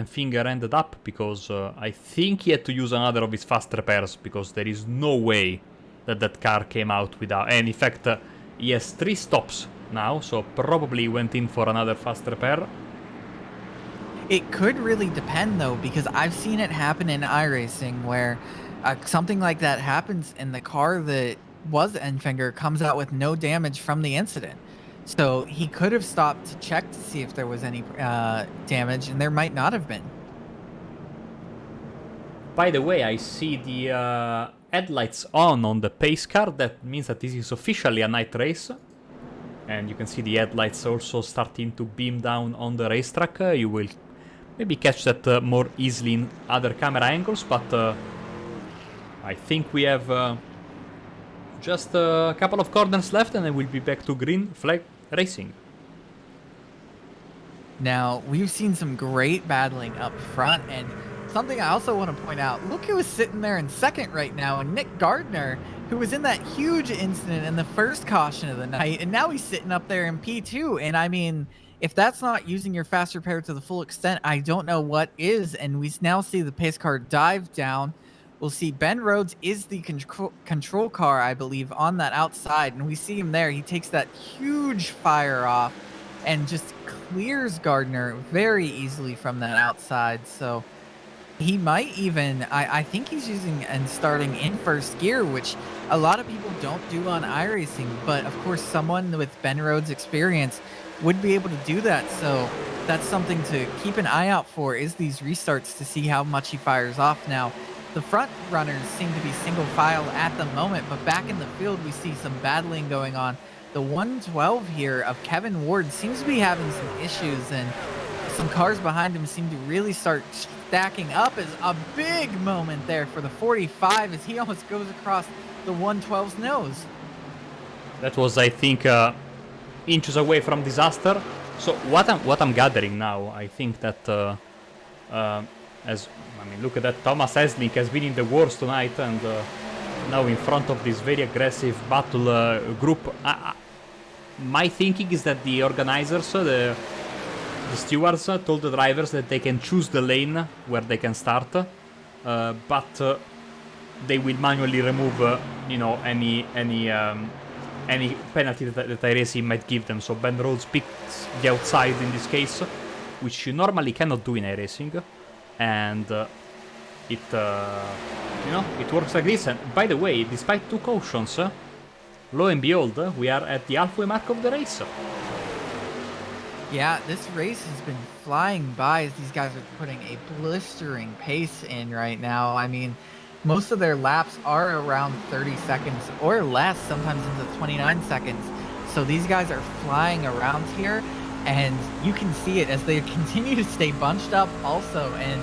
Finger ended up, because I think he had to use another of his fast repairs, because there is no way that car came out without. And in fact, he has 3 stops now, so probably went in for another fast repair. It could really depend, though, because I've seen it happen in iRacing where something like that happens and the car that was Enfinger comes out with no damage from the incident. So he could have stopped to check to see if there was any damage, and there might not have been. By the way, I see the headlights on the pace car. That means that this is officially a night race. And you can see the headlights also starting to beam down on the racetrack. You will maybe catch that more easily in other camera angles, but I think we have just a couple of corners left, and then we'll be back to green flag racing. Now, we've seen some great battling up front, and something I also want to point out, look who is sitting there in second right now, and Nick Gardner, who was in that huge incident in the first caution of the night, and now he's sitting up there in P2. And I mean, if that's not using your fast repair to the full extent, I don't know what is. And we now see the pace car dive down. We'll see Ben Rhodes is the control car, I believe, on that outside, and we see him there. He takes that huge fire off and just clears Gardner very easily from that outside. So he might even, I think he's using and starting in first gear, which a lot of people don't do on iRacing, but of course someone with Ben Rhodes' experience would be able to do that. So that's something to keep an eye out for, is these restarts to see how much he fires off. Now, the front runners seem to be single file at the moment, but back in the field we see some battling going on. The 112 here of Kevin Ward seems to be having some issues, and some cars behind him seem to really start stacking up. Is a big moment there for the 45 as he almost goes across the 112's nose. That was, I think, inches away from disaster. So what I'm gathering now, I think that look at that, Thomas Esling has been in the wars tonight, and now in front of this very aggressive battle group. My thinking is that the organizers, the stewards, told the drivers that they can choose the lane where they can start, but they will manually remove, any penalty that iRacing might give them. So Ben Rhodes picks the outside in this case, which you normally cannot do in iRacing, and it works like this. And by the way, despite 2 cautions, lo and behold, we are at the halfway mark of the race. Yeah, this race has been flying by as these guys are putting a blistering pace in right now. I mean, most of their laps are around 30 seconds or less, sometimes into 29 seconds. So these guys are flying around here, and you can see it as they continue to stay bunched up also. And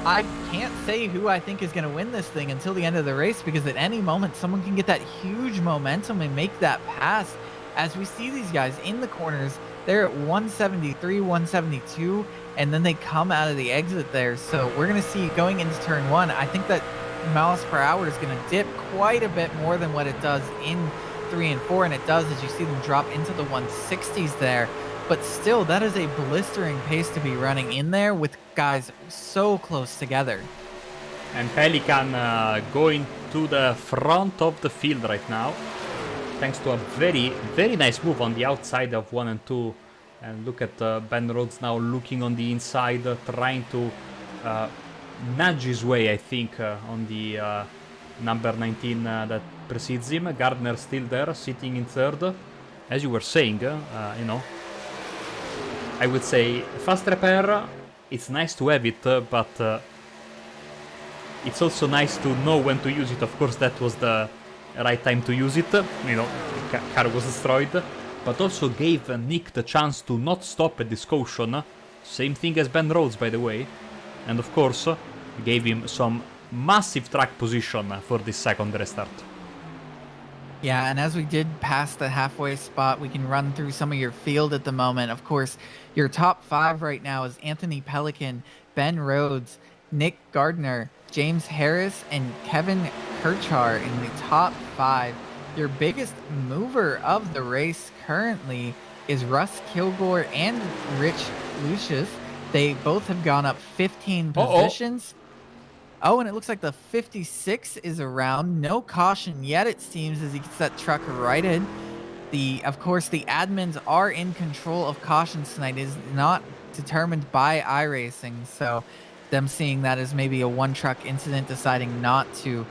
I can't say who I think is going to win this thing until the end of the race, because at any moment someone can get that huge momentum and make that pass. As we see these guys in the corners, they're at 173, 172, and then they come out of the exit there. So we're going to see going into turn 1, I think that miles per hour is going to dip quite a bit more than what it does in 3 and 4, and it does as you see them drop into the 160s there. But still, that is a blistering pace to be running in there with guys so close together. And Pelican going to the front of the field right now, thanks to a very, very nice move on the outside of 1 and 2. And look at Ben Rhodes now looking on the inside, trying to nudge his way, I think, on the number 19 that precedes him. Gardner still there, sitting in third. As you were saying, I would say fast repair, it's nice to have it, but it's also nice to know when to use it. Of course, that was the right time to use it. The car was destroyed, but also gave Nick the chance to not stop at this caution. Same thing as Ben Rhodes, by the way. And of course, gave him some massive track position for this second restart. Yeah, and as we did pass the halfway spot, we can run through some of your field at the moment. Of course, your top 5 right now is Anthony Pelican, Ben Rhodes, Nick Gardner, James Harris and Kevin Kirchar in the top 5. Your biggest mover of the race currently is Russ Kilgore and Rich Lucius. They both have gone up 15 positions. Oh, and it looks like the 56 is around. No caution yet, it seems, as he gets that truck righted. Of course, the admins are in control of cautions tonight. It is not determined by iRacing, so them seeing that as maybe a one-truck incident, deciding not to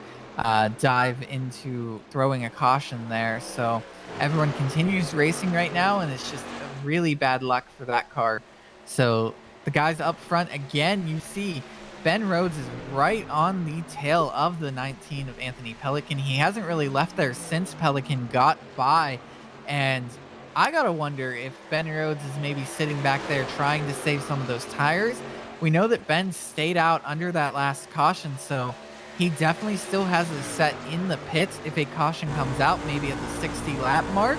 dive into throwing a caution there. So everyone continues racing right now, and it's just really bad luck for that car. So the guys up front, again, you see Ben Rhodes is right on the tail of the 19 of Anthony Pelican. He hasn't really left there since Pelican got by. And I gotta wonder if Ben Rhodes is maybe sitting back there trying to save some of those tires. We know that Ben stayed out under that last caution, so he definitely still has a set in the pits. If a caution comes out, maybe at the 60 lap mark,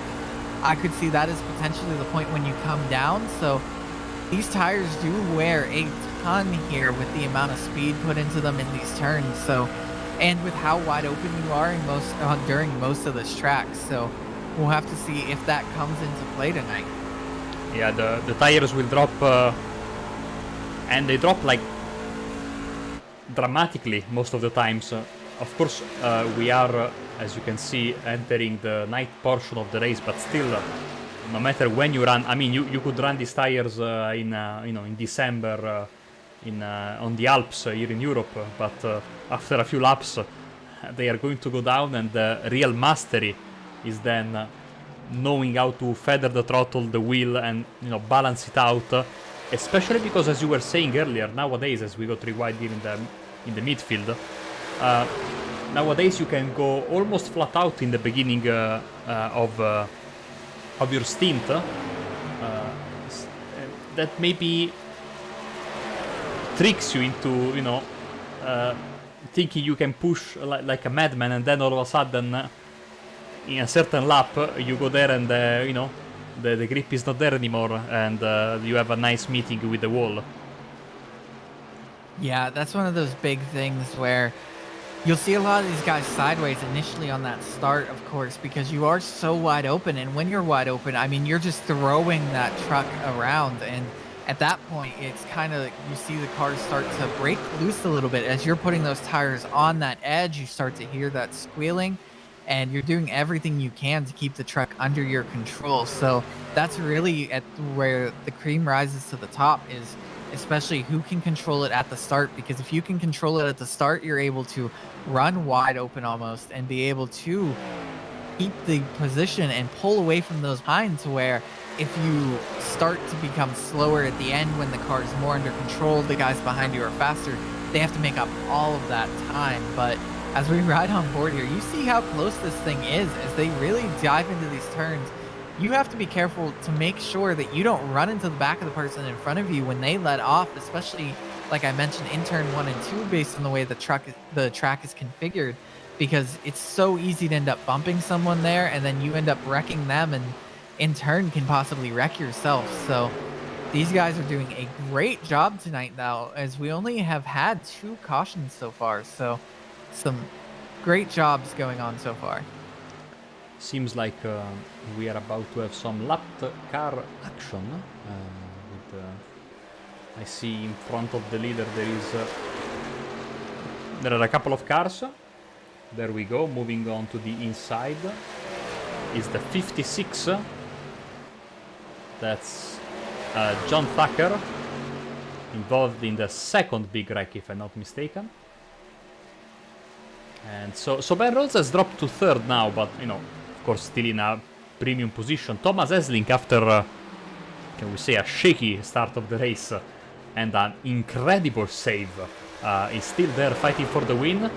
I could see that as potentially the point when you come down. So these tires do wear a ton here with the amount of speed put into them in these turns. So, and with how wide open you are in during most of this track. So we'll have to see if that comes into play tonight. Yeah, the tires will drop, and they drop like dramatically most of the times. Of course, we are, as you can see, entering the night portion of the race, but still, no matter when you run, I mean, you could run these tires in December on the Alps here in Europe, but after a few laps, they are going to go down, and the real mastery is then knowing how to feather the throttle, the wheel, and balance it out. Especially because, as you were saying earlier, nowadays, as we got rewind here in the midfield, nowadays you can go almost flat out in the beginning of your stint. That maybe tricks you into thinking you can push like a madman, and then all of a sudden in a certain lap you go there and the grip is not there anymore, and you have a nice meeting with the wall. Yeah, that's one of those big things where you'll see a lot of these guys sideways initially on that start, of course, because you are so wide open, and when you're wide open, I mean, you're just throwing that truck around, and at that point, it's kind of, you see the cars start to break loose a little bit. As you're putting those tires on that edge, you start to hear that squealing, and you're doing everything you can to keep the truck under your control. So that's really where the cream rises to the top, is especially who can control it at the start, because if you can control it at the start, you're able to run wide open almost and be able to keep the position and pull away from those behind, to where if you start to become slower at the end when the car is more under control, the guys behind you are faster, they have to make up all of that time. But as we ride on board here, you see how close this thing is as they really dive into these turns. You have to be careful to make sure that you don't run into the back of the person in front of you when they let off, especially like I mentioned in turn 1 and 2, based on the way the track is configured, because it's so easy to end up bumping someone there, and then you end up wrecking them, and in turn can possibly wreck yourself. So these guys are doing a great job tonight now, as we only have had 2 cautions so far. So some great jobs going on so far. Seems like we are about to have some lapped car action. I see in front of the leader there are a couple of cars. There we go, moving on to the inside is the 56. That's John Thacker, involved in the second big wreck, if I'm not mistaken. And so Ben Rhodes has dropped to third now, but of course still in a premium position. Thomas Esling, after can we say a shaky start of the race and an incredible save, is still there fighting for the win.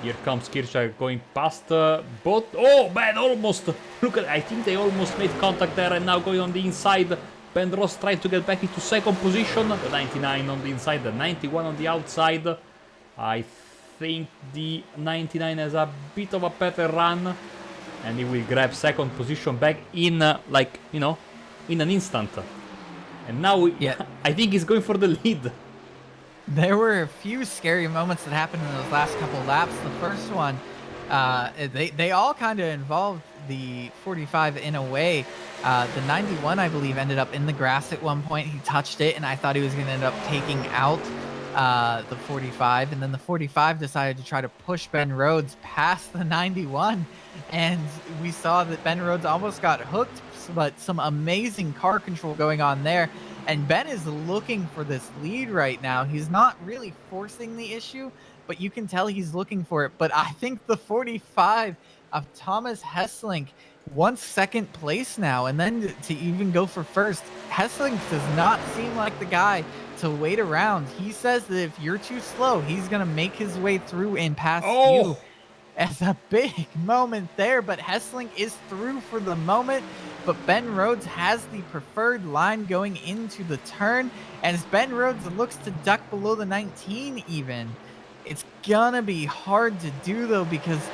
Here comes Kirchner going past both. Oh man, almost. Look at, I think they almost made contact there, and now going on the inside. Ben Rhodes trying to get back into second position. The 99 on the inside, the 91 on the outside. I think the 99 has a bit of a better run, and he will grab second position back in in an instant. And now I think he's going for the lead. There were a few scary moments that happened in those last couple laps. The first one, they all kind of involved the 45 in a way. The 91, I believe, ended up in the grass at one point. He touched it, and I thought he was going to end up taking out the 45. And then the 45 decided to try to push Ben Rhodes past the 91. And we saw that Ben Rhodes almost got hooked, but some amazing car control going on there. And Ben is looking for this lead right now. He's not really forcing the issue, but you can tell he's looking for it. But I think the 45 of Thomas Hesselink wants second place now, and then to even go for first. Hesselink does not seem like the guy to wait around. He says that if you're too slow, he's going to make his way through and pass you. It's a big moment there, but Hesselink is through for the moment. But Ben Rhodes has the preferred line going into the turn. And as Ben Rhodes looks to duck below the 19 even, it's gonna be hard to do though, because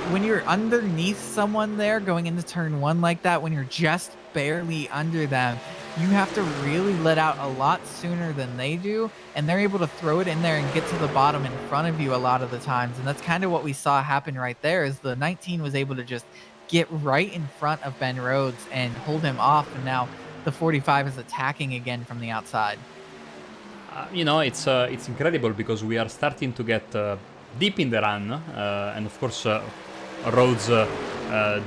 when you're underneath someone there going into turn 1 like that, when you're just barely under them, you have to really let out a lot sooner than they do, and they're able to throw it in there and get to the bottom in front of you a lot of the times. And that's kind of what we saw happen right there, is the 19 was able to just get right in front of Ben Rhodes and hold him off, and now the 45 is attacking again from the outside. You know, it's incredible because we are starting to get deep in the run, and of course Rhodes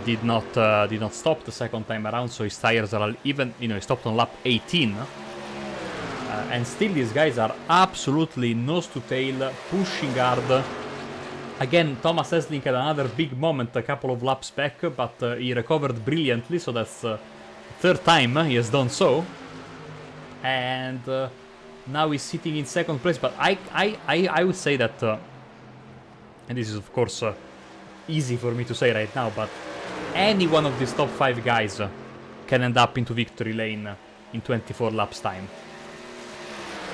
did not stop the second time around, so his tires are even, you know, he stopped on lap 18, and still these guys are absolutely nose to tail, pushing hard. Again, Thomas Hesselink had another big moment a couple of laps back, but he recovered brilliantly, so that's the third time he has done so, and now he's sitting in second place. But I would say that, and this is of course easy for me to say right now, but any one of these top 5 guys can end up into victory lane in 24 laps time.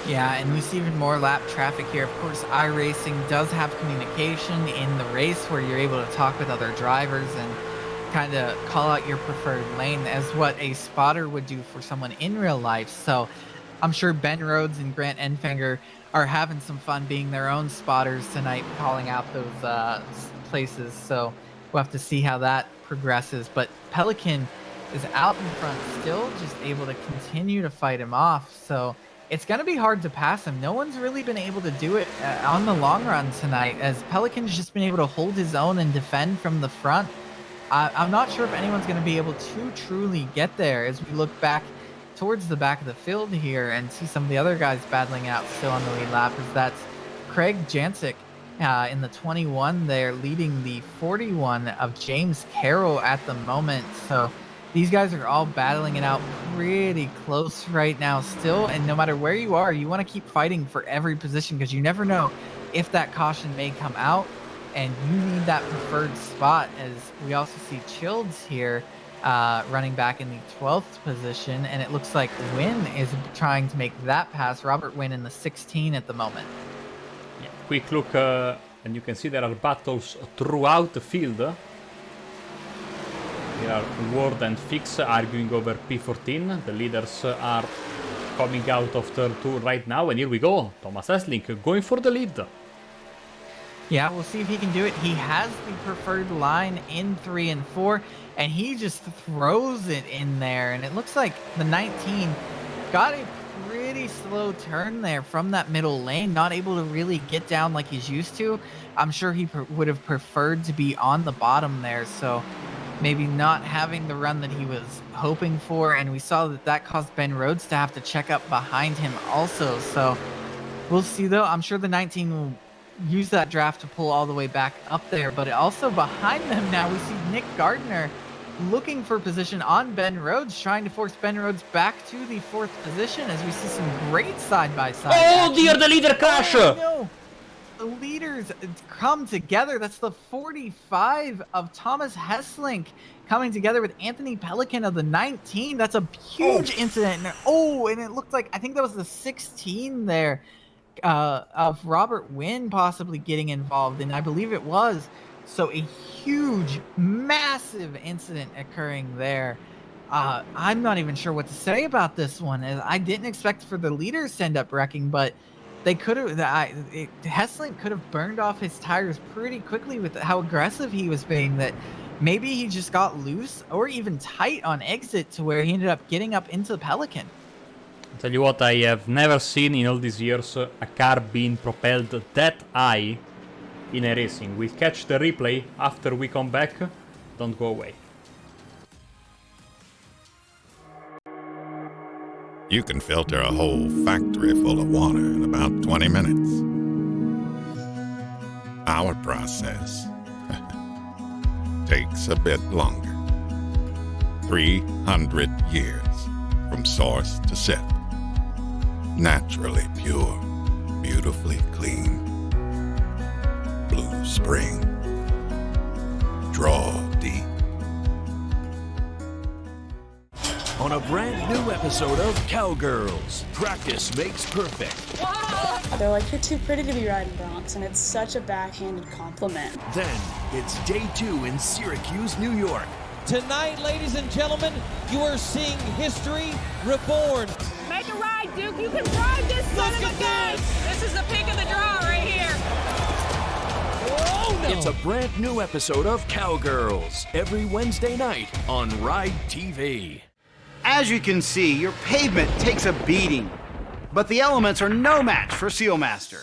Yeah, and we see even more lap traffic here. Of course, iRacing does have communication in the race where you're able to talk with other drivers and kind of call out your preferred lane, as what a spotter would do for someone in real life. So I'm sure Ben Rhodes and Grant Enfinger are having some fun being their own spotters tonight, calling out those places. So we'll have to see how that progresses. But Pelican is out in front still, just able to continue to fight him off. So it's going to be hard to pass him. No one's really been able to do it on the long run tonight, as Pelican's just been able to hold his own and defend from the front. I'm not sure if anyone's going to be able to truly get there as we look back towards the back of the field here and see some of the other guys battling out still on the lead lap. As that's Craig Jancic in the 21 there, leading the 41 of James Carroll at the moment. So these guys are all battling it out pretty close right now still, and no matter where you are, you want to keep fighting for every position, because you never know if that caution may come out, and you need that preferred spot. As we also see Childs here running back in the 12th position, and it looks like Wynn is trying to make that pass. Robert Wynn in the 16 at the moment. Yeah, quick look, and you can see there are battles throughout the field. Here are Ward and Fix arguing over P14. The leaders are coming out of turn 2 right now, and here we go. Thomas Hesselink going for the lead. Yeah, we'll see if he can do it. He has the preferred line in 3 and 4, and he just throws it in there. And it looks like the 19 got a pretty slow turn there from that middle lane, not able to really get down like he's used to. I'm sure he would have preferred to be on the bottom there, so maybe not having the run that he was hoping for. And we saw that that caused Ben Rhodes to have to check up behind him also. So we'll see though. I'm sure the 19 will use that draft to pull all the way back up there, but also behind them now we see Nick Gardner looking for position on Ben Rhodes, trying to force Ben Rhodes back to the 4th position, as we see some great side-by-side action. Dear, the leader crash! Oh, no. The leaders come together. That's the 45 of Thomas Hesselink coming together with Anthony Pelican of the 19. That's a huge incident. And it looked like, I think that was the 16 there of Robert Wynn possibly getting involved, and I believe it was. So a huge, massive incident occurring there. I'm not even sure what to say about this one. I didn't expect for the leaders to end up wrecking, but they could have. Hesselink could have burned off his tires pretty quickly with how aggressive he was being. That maybe he just got loose or even tight on exit to where he ended up getting up into the Pelican. I'll tell you what, I have never seen in all these years a car being propelled that high in a racing. We'll catch the replay after we come back. Don't go away. You can filter a whole factory full of water in about 20 minutes. Our process takes a bit longer. 300 years from source to sip. Naturally pure, beautifully clean. Blue Spring. Draw deep. On a brand new episode of Cowgirls, practice makes perfect. They're like, you're too pretty to be riding broncs, and it's such a backhanded compliment. Then it's day 2 in Syracuse, New York. Tonight, ladies and gentlemen, you are seeing history reborn. Make a ride, Duke. You can drive this son of a gun. This is the pick of the draw right here. Oh, no. It's a brand new episode of Cowgirls every Wednesday night on RideTV. As you can see, your pavement takes a beating, but the elements are no match for Sealmaster.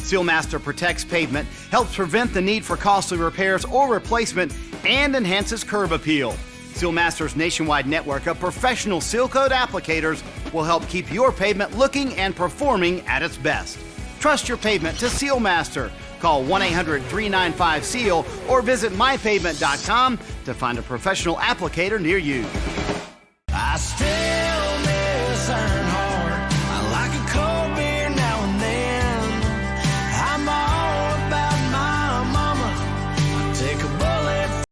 Sealmaster protects pavement, helps prevent the need for costly repairs or replacement, and enhances curb appeal. Sealmaster's nationwide network of professional seal coat applicators will help keep your pavement looking and performing at its best. Trust your pavement to Sealmaster. Call 1-800-395-SEAL or visit mypavement.com to find a professional applicator near you. I still miss Earnhardt. I like a cold beer now and then. I'm all about my mama. I take a bullet.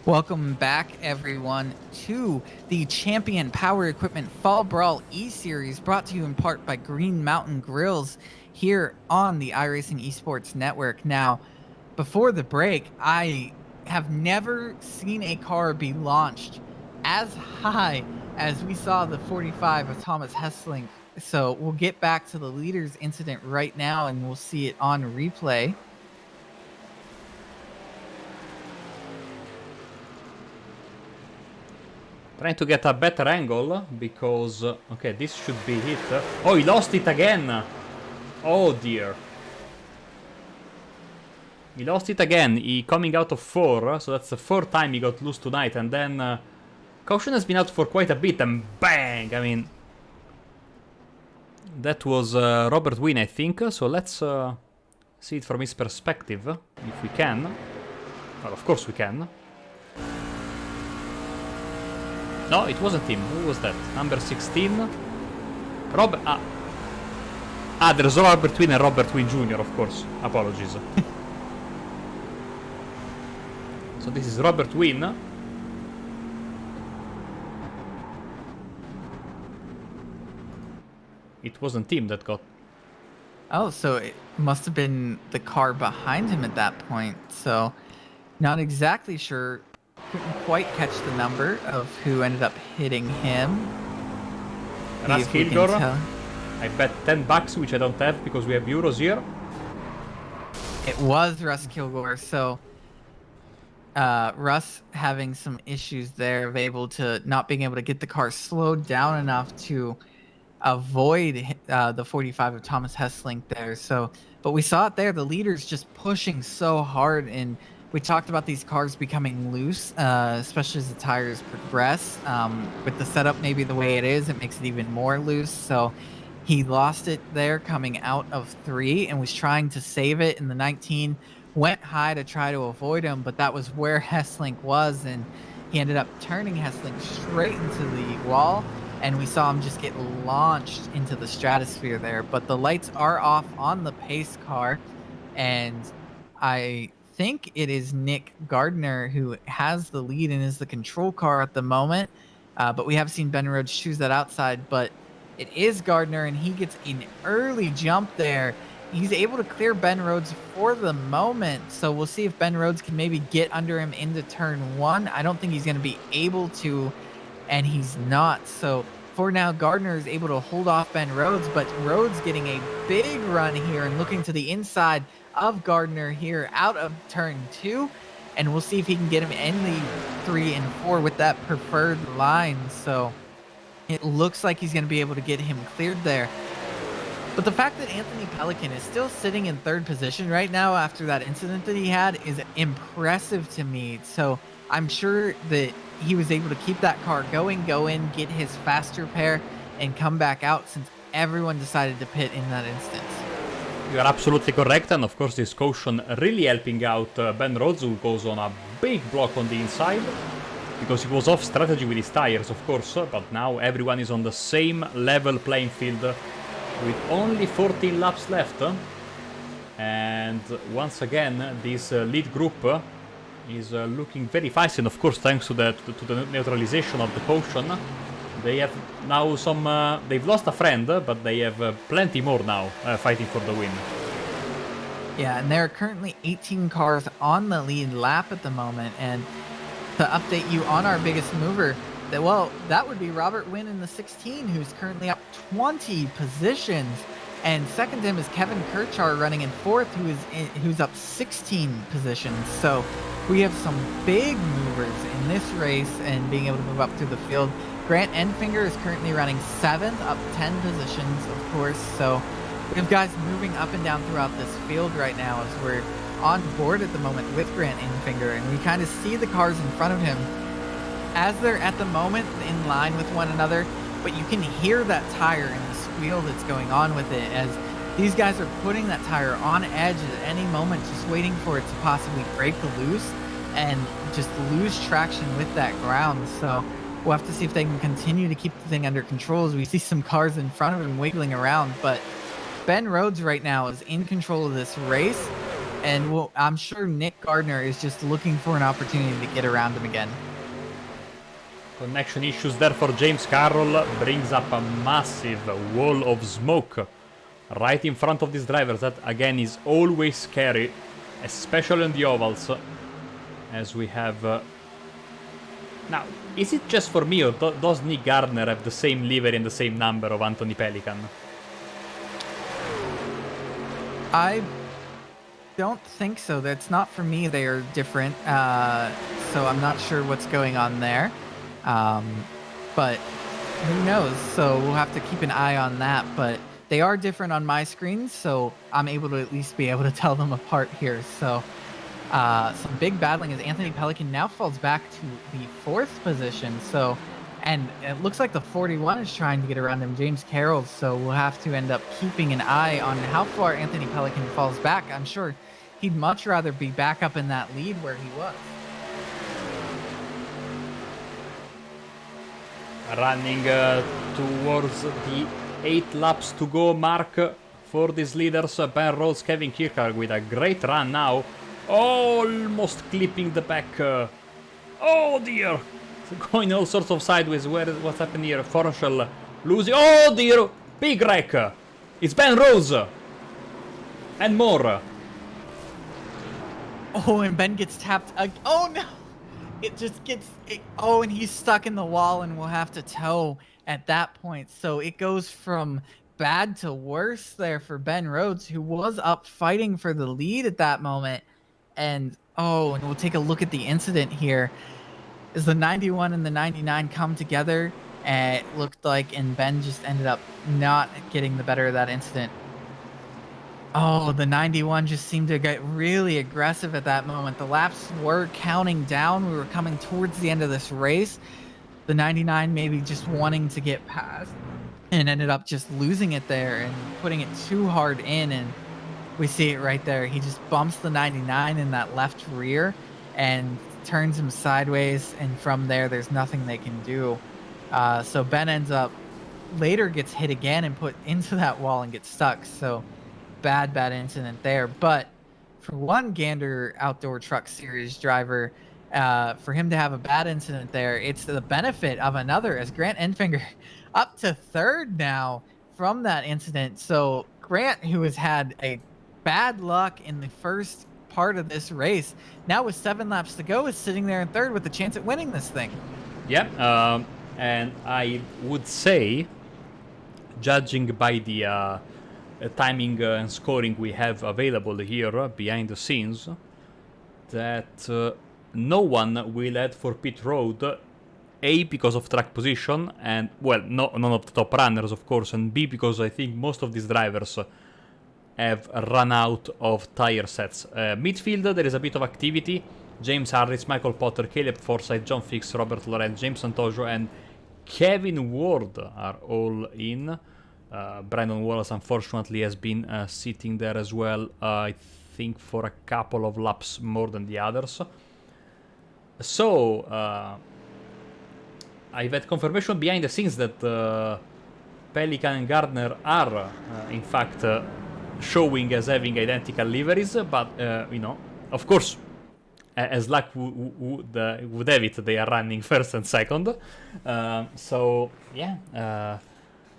Welcome back, everyone, to the Champion Power Equipment Fall Brawl E-Series, brought to you in part by Green Mountain Grills here on the iRacing Esports Network. Now, before the break, I have never seen a car be launched as high as we saw the 45 of Thomas Hesselink. So we'll get back to the leaders incident right now, and we'll see it on replay. Trying to get a better angle because okay, this should be it. Oh, he lost it again. Oh dear. He lost it again. He coming out of 4, so that's the 4th time he got loose tonight. And then caution has been out for quite a bit, and bang! I mean, that was Robert Wynn, I think. So let's see it from his perspective, if we can. Well, of course we can. No, it wasn't him. Who was that? Number 16? There's Robert Wynn and Robert Wynn Jr., of course. Apologies. So this is Robert Wynn. It wasn't him that got... Oh, so it must have been the car behind him at that point. So, not exactly sure. Couldn't quite catch the number of who ended up hitting him. Russ Kilgore. I bet $10, which I don't have because we have euros here. It was Russ Kilgore. So, Russ having some issues there of not being able to get the car slowed down enough to avoid the 45 of Thomas Hesselink there. So, but we saw it there. The leaders just pushing so hard, and we talked about these cars becoming loose, especially as the tires progress. With the setup maybe the way it is, it makes it even more loose. So he lost it there coming out of 3 and was trying to save it in the 19. Went high to try to avoid him, but that was where Hesselink was, and he ended up turning Hesselink straight into the wall. and we saw him just get launched into the stratosphere there. But the lights are off on the pace car, and I think it is Nick Gardner who has the lead and is the control car at the moment. But we have seen Ben Rhodes choose that outside, but it is Gardner, and he gets an early jump there. He's able to clear Ben Rhodes for the moment, so we'll see if Ben Rhodes can maybe get under him into turn 1. I don't think he's going to be able to, and he's not. So for now, Gardner is able to hold off Ben Rhodes, but Rhodes getting a big run here and looking to the inside of Gardner here out of turn 2. And we'll see if he can get him in the 3 and 4 with that preferred line. So it looks like he's going to be able to get him cleared there. But the fact that Anthony Pelican is still sitting in 3rd position right now after that incident that he had is impressive to me. So I'm sure that he was able to keep that car going, go in, get his faster pair, and come back out since everyone decided to pit in that instance. You are absolutely correct, and of course this caution really helping out Ben Rhodes, who goes on a big block on the inside, because he was off strategy with his tires, of course, but now everyone is on the same level playing field with only 14 laps left. And once again, this lead group is looking very fast, and of course thanks to the neutralization of the caution, they have now some, they've lost a friend, but they have plenty more now fighting for the win. Yeah, and there are currently 18 cars on the lead lap at the moment, and to update you on our biggest mover, that would be Robert Wynn in the 16, who's currently up 20 positions, and second to him is Kevin Kirchar running in 4th, who's up 16 positions. So we have some big movers in this race and being able to move up through the field. Grant Enfinger is currently running 7th, up 10 positions, of course. So we have guys moving up and down throughout this field right now as we're on board at the moment with Grant Enfinger, and we kind of see the cars in front of him as they're at the moment in line with one another, but you can hear that tire and the squeal that's going on with it as these guys are putting that tire on edge at any moment, just waiting for it to possibly break loose and just lose traction with that ground. So we'll have to see if they can continue to keep the thing under control as we see some cars in front of him wiggling around. But Ben Rhodes right now is in control of this race, and I'm sure Nick Gardner is just looking for an opportunity to get around him again. Connection issues there for James Carroll brings up a massive wall of smoke right in front of these drivers. That again is always scary, especially on the ovals, as we have now, is it just for me, or does Nick Gardner have the same livery and the same number of Anthony Pelican? I don't think so. That's not for me. They are different, so I'm not sure what's going on there. But who knows? So we'll have to keep an eye on that. But they are different on my screen, so I'm able to at least be able to tell them apart here. So some big battling as Anthony Pelican now falls back to the 4th position. So, and it looks like the 41 is trying to get around him, James Carroll. So we'll have to end up keeping an eye on how far Anthony Pelican falls back. I'm sure he'd much rather be back up in that lead where he was. Running towards the 8 laps to go mark for these leaders. Ben Rhodes, Kevin Kirchhoff with a great run now. Almost clipping the back. Oh dear! Going all sorts of sideways. What's happening here? Forshall losing. Oh dear! Big wreck! It's Ben Rhodes! And more. Oh, and Ben gets tapped. Oh no! It just gets... oh, and he's stuck in the wall and we'll have to tow at that point. So it goes from bad to worse there for Ben Rhodes, who was up fighting for the lead at that moment. And oh, and we'll take a look at the incident here. As the 91 and the 99 come together, and it looked like, and Ben just ended up not getting the better of that incident. Oh, the 91 just seemed to get really aggressive at that moment. The laps were counting down. We were coming towards the end of this race. The 99 maybe just wanting to get past and ended up just losing it there and putting it too hard in. And we see it right there. He just bumps the 99 in that left rear and turns him sideways. And from there, there's nothing they can do. So Ben ends up later gets hit again and put into that wall and gets stuck. So bad incident there. But for one Gander Outdoor Truck Series driver, for him to have a bad incident there, it's the benefit of another, as Grant Enfinger up to third now from that incident. So Grant, who has had a bad luck in the first part of this race, now with 7 laps to go, is sitting there in third with a chance at winning this thing. Yeah, and I would say, judging by the timing and scoring we have available here behind the scenes, that no one will head for pit road, A, because of track position, and, well, none of the top runners, of course, and B, because I think most of these drivers have run out of tire sets. Midfield, there is a bit of activity. James Harris, Michael Potter, Caleb Forsyth, John Fix, Robert Loren, James Santojo, and Kevin Ward are all in. Brandon Wallace, unfortunately, has been sitting there as well, I think for a couple of laps more than the others. So, I've had confirmation behind the scenes that Pelican and Gardner are, in fact, showing as having identical liveries, but, you know, of course, as luck would have it, they are running first and second. So, yeah,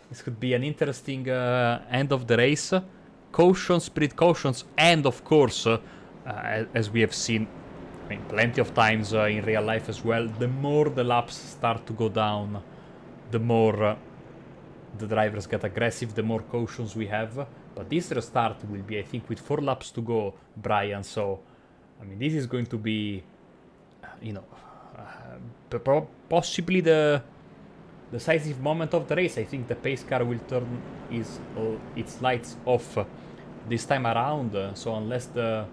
this could be an interesting end of the race. Cautions, spirit cautions, and of course, as we have seen, I mean, plenty of times in real life as well, the more the laps start to go down, the more the drivers get aggressive, the more cautions we have. But this restart will be, I think, with 4 laps to go, Brian. So, I mean, this is going to be, you know, possibly the decisive moment of the race. I think the pace car will turn its lights off this time around. So unless the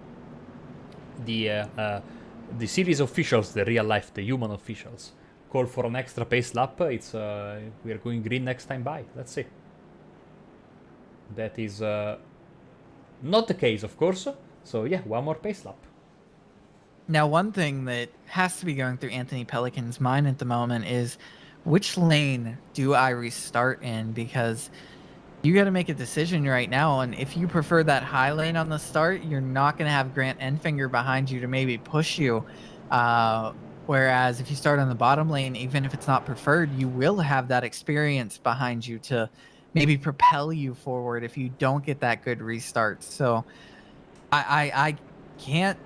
series officials, the real life, the human officials, call for an extra pace lap, it's we are going green next time by. Let's see. That is not the case, of course. So yeah, one more pace lap. Now, one thing that has to be going through Anthony Pelican's mind at the moment is, which lane do I restart in? Because you got to make a decision right now. And if you prefer that high lane on the start, you're not going to have Grant Enfinger behind you to maybe push you. Whereas if you start on the bottom lane, even if it's not preferred, you will have that experience behind you to maybe propel you forward if you don't get that good restart. So I can't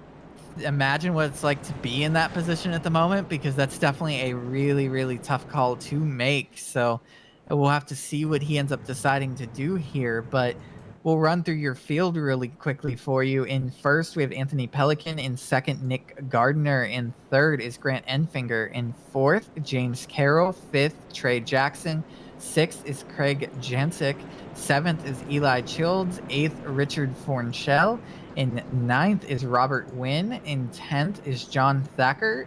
imagine what it's like to be in that position at the moment, because that's definitely a really, really tough call to make. So we'll have to see what he ends up deciding to do here, but we'll run through your field really quickly for you. In first, we have Anthony Pelican. In second, Nick Gardner. In third is Grant Enfinger. In fourth, James Carroll. Fifth, Trey Jackson. Sixth is Craig Jensick. Seventh is Eli Childs. Eighth, Richard Fornchell. In ninth is Robert Wynn. In 10th is John Thacker.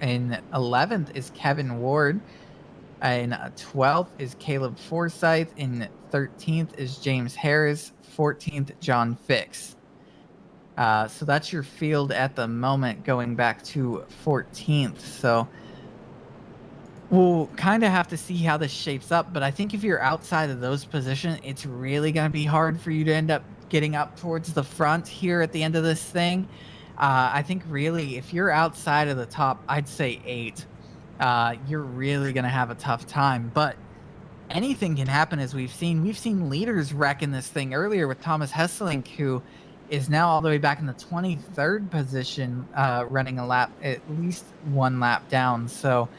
In 11th is Kevin Ward. In 12th is Caleb Forsyth. In 13th is James Harris. 14th, John Fix. So that's your field at the moment, going back to 14th. So we'll kind of have to see how this shapes up. But I think if you're outside of those positions, it's really going to be hard for you to end up getting up towards the front here at the end of this thing. I think really, if you're outside of the top, I'd say 8. You're really going to have a tough time. But anything can happen, as we've seen. We've seen leaders wreck in this thing earlier with Thomas Hesselink, who is now all the way back in the 23rd position, running a lap, at least 1 lap down. So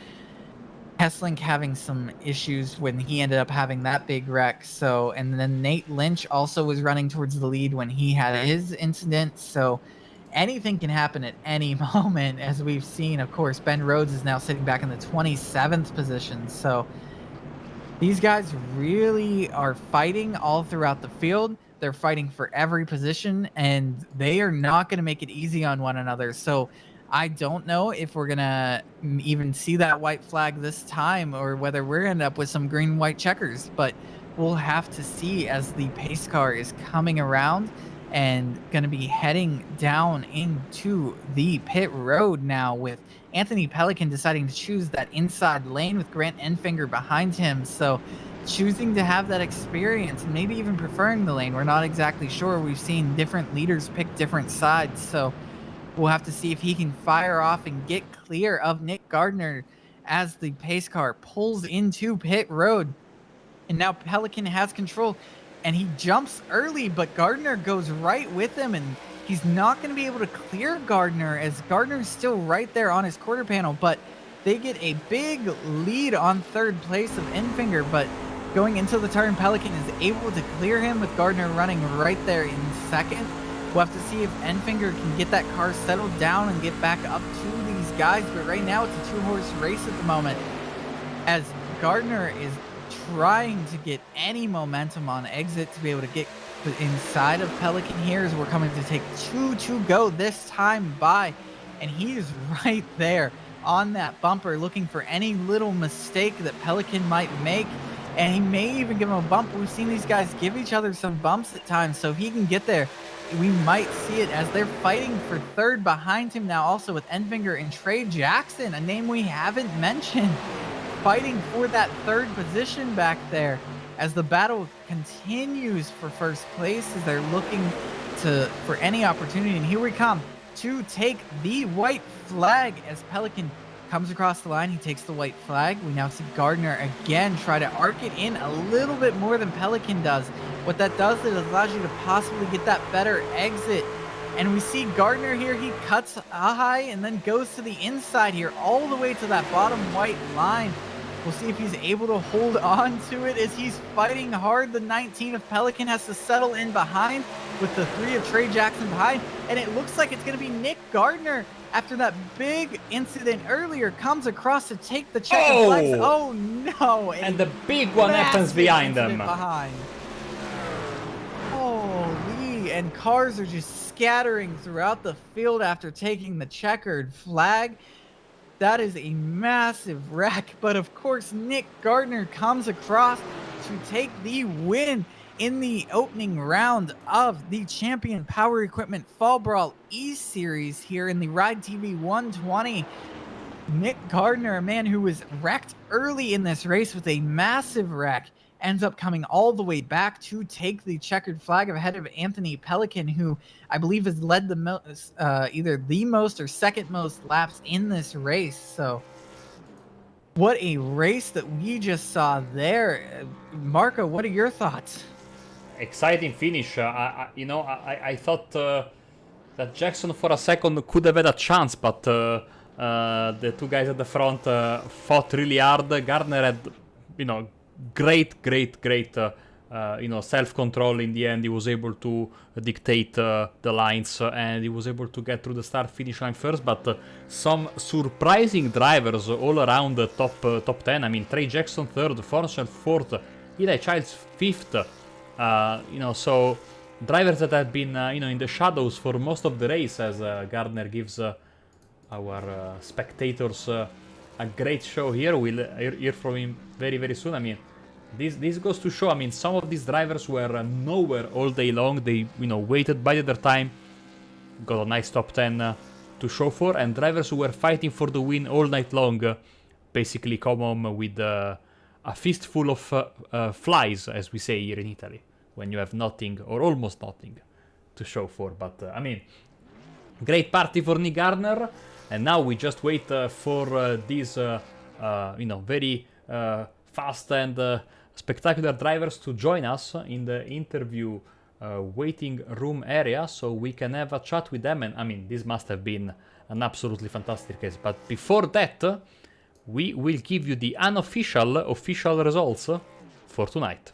Hesselink having some issues when he ended up having that big wreck. So, and then Nate Lynch also was running towards the lead when he had his incident. So anything can happen at any moment, as we've seen. Of course, Ben Rhodes is now sitting back in the 27th position. So these guys really are fighting all throughout the field. They're fighting for every position, and they are not going to make it easy on one another. So I don't know if we're going to even see that white flag this time, or whether we're going to end up with some green-white checkers. But we'll have to see as the pace car is coming around and going to be heading down into the pit road now, with Anthony Pelican deciding to choose that inside lane with Grant Enfinger behind him. So choosing to have that experience and maybe even preferring the lane. We're not exactly sure. We've seen different leaders pick different sides. So we'll have to see if he can fire off and get clear of Nick Gardner as the pace car pulls into pit road. And now Pelican has control and he jumps early, but Gardner goes right with him, and he's not going to be able to clear Gardner as Gardner's still right there on his quarter panel, but they get a big lead on third place of Enfinger, but going into the turn, Pelican is able to clear him with Gardner running right there in second. We'll have to see if Enfinger can get that car settled down and get back up to these guys, but right now it's a two-horse race at the moment as Gardner is trying to get any momentum on exit to be able to get inside of Pelican here as we're coming to take 2 to go this time by, and he is right there on that bumper looking for any little mistake that Pelican might make, and he may even give him a bump. We've seen these guys give each other some bumps at times, so if he can get there, we might see it as they're fighting for third behind him now, also with Enfinger and Trey Jackson, a name we haven't mentioned, fighting for that third position back there as the battle continues for first place as they're looking for any opportunity. And here we come to take the white flag as Pelican comes across the line. He takes the white flag. We now see Gardner again try to arc it in a little bit more than Pelican does. What that does is it allows you to possibly get that better exit. And we see Gardner here, he cuts high and then goes to the inside here all the way to that bottom white line. We'll see if he's able to hold on to it as he's fighting hard. The 19 of Pelican has to settle in behind with the 3 of Trey Jackson behind. And it looks like it's going to be Nick Gardner after that big incident earlier comes across to take the checkered flags. Oh no. And the big one happens behind them. Holy, and cars are just scattering throughout the field after taking the checkered flag. That is a massive wreck, but of course Nick Gardner comes across to take the win in the opening round of the Champion Power Equipment Fall Brawl E-Series here in the RideTV 120. Nick Gardner, a man who was wrecked early in this race with a massive wreck, ends up coming all the way back to take the checkered flag ahead of Anthony Pelican, who I believe has led the most, either the most or second most laps in this race. So what a race that we just saw there. Marco, what are your thoughts? Exciting finish. I thought that Jackson for a second could have had a chance, but the two guys at the front fought really hard. Gardner had, great self-control in the end. He was able to dictate the lines and he was able to get through the start finish line first, but some surprising drivers all around the top 10. I mean, Trey Jackson third, Fornshell fourth, Eli Childs fifth. So drivers that have been in the shadows for most of the race, as Gardner gives our spectators a great show here. We'll hear from him very, very soon. I mean, this goes to show, some of these drivers were nowhere all day long. They, waited by their time, got a nice top 10 to show for, and drivers who were fighting for the win all night long basically come home with a fistful of flies, as we say here in Italy, when you have nothing or almost nothing to show for. But, great party for Nick Gardner. And now we just wait for these, very fast and spectacular drivers to join us in the interview waiting room area, so we can have a chat with them. And this must have been an absolutely fantastic race. But before that, we will give you the unofficial official results for tonight.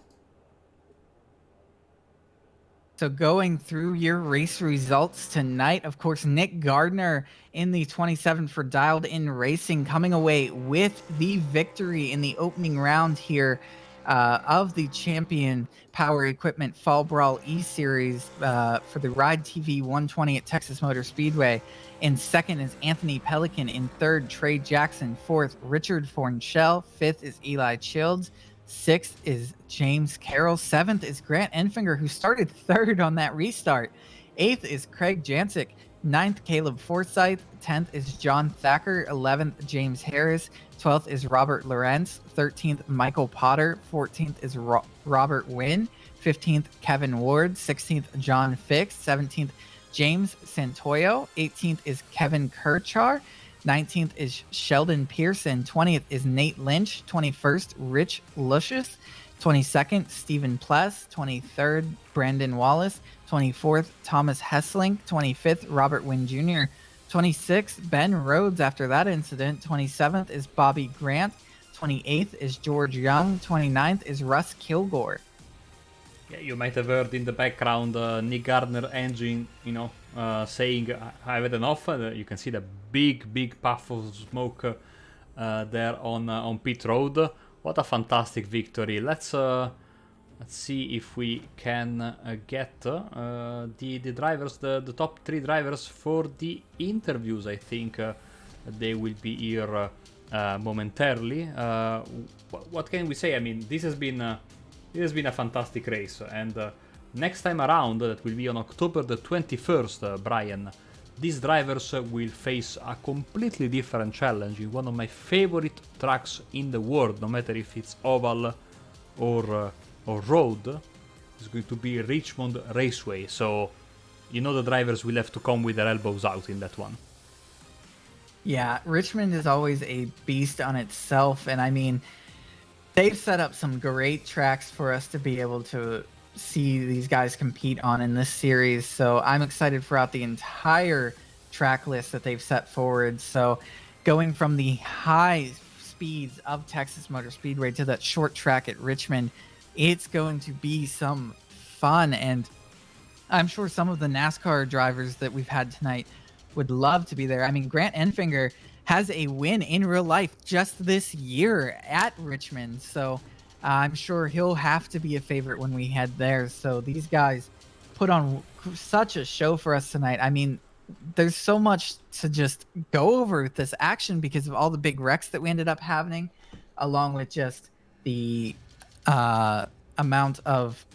So going through your race results tonight, of course, Nick Gardner in the 27 for Dialed In Racing coming away with the victory in the opening round here of the Champion Power Equipment Fall Brawl E-Series for the RideTV 120 at Texas Motor Speedway. In second is Anthony Pelican. In third, Trey Jackson. Fourth, Richard Fornshell. Fifth is Eli Childs. Sixth is James Carroll. Seventh is Grant Enfinger, who started third on that restart. Eighth is Craig Jancic. 9th, Caleb Forsyth. 10th is John Thacker. 11th, James Harris. 12th is Robert Lorenz. 13th, Michael Potter. 14th is Robert Wynn. 15th, Kevin Ward. 16th, John Fix. 17th, James Santoyo. 18th is Kevin Kirchar. 19th is Sheldon Pearson. 20th is Nate Lynch. 21st, Rich Lucius. 22nd, Stephen Pless. 23rd, Brandon Wallace. 24th, Thomas Hessling. 25th, Robert Wynn Jr. 26th, Ben Rhodes after that incident. 27th is Bobby Grant. 28th is George Young. 29th is Russ Kilgore. Yeah, you might have heard in the background Nick Gardner engine, saying I've had enough. You can see the big puff of smoke there on pit road. What a fantastic victory. Let's see if we can get the drivers, the top 3 drivers for the interviews. I think they will be here momentarily. What can we say? I mean, this has been a fantastic race, and next time around, that will be on October the 21st, Brian, these drivers will face a completely different challenge in one of my favorite tracks in the world, no matter if it's oval or road. It's going to be Richmond Raceway, so the drivers will have to come with their elbows out in that one. Yeah, Richmond is always a beast on itself, and I mean, they've set up some great tracks for us to be able to see these guys compete on in this series. So I'm excited throughout the entire track list that they've set forward. So going from the high speeds of Texas Motor Speedway to that short track at Richmond, it's going to be some fun. And I'm sure some of the NASCAR drivers that we've had tonight would love to be there. I mean, Grant Enfinger has a win in real life just this year at Richmond. So I'm sure he'll have to be a favorite when we head there. So these guys put on such a show for us tonight. I mean, there's so much to just go over with this action because of all the big wrecks that we ended up having, along with just the amount of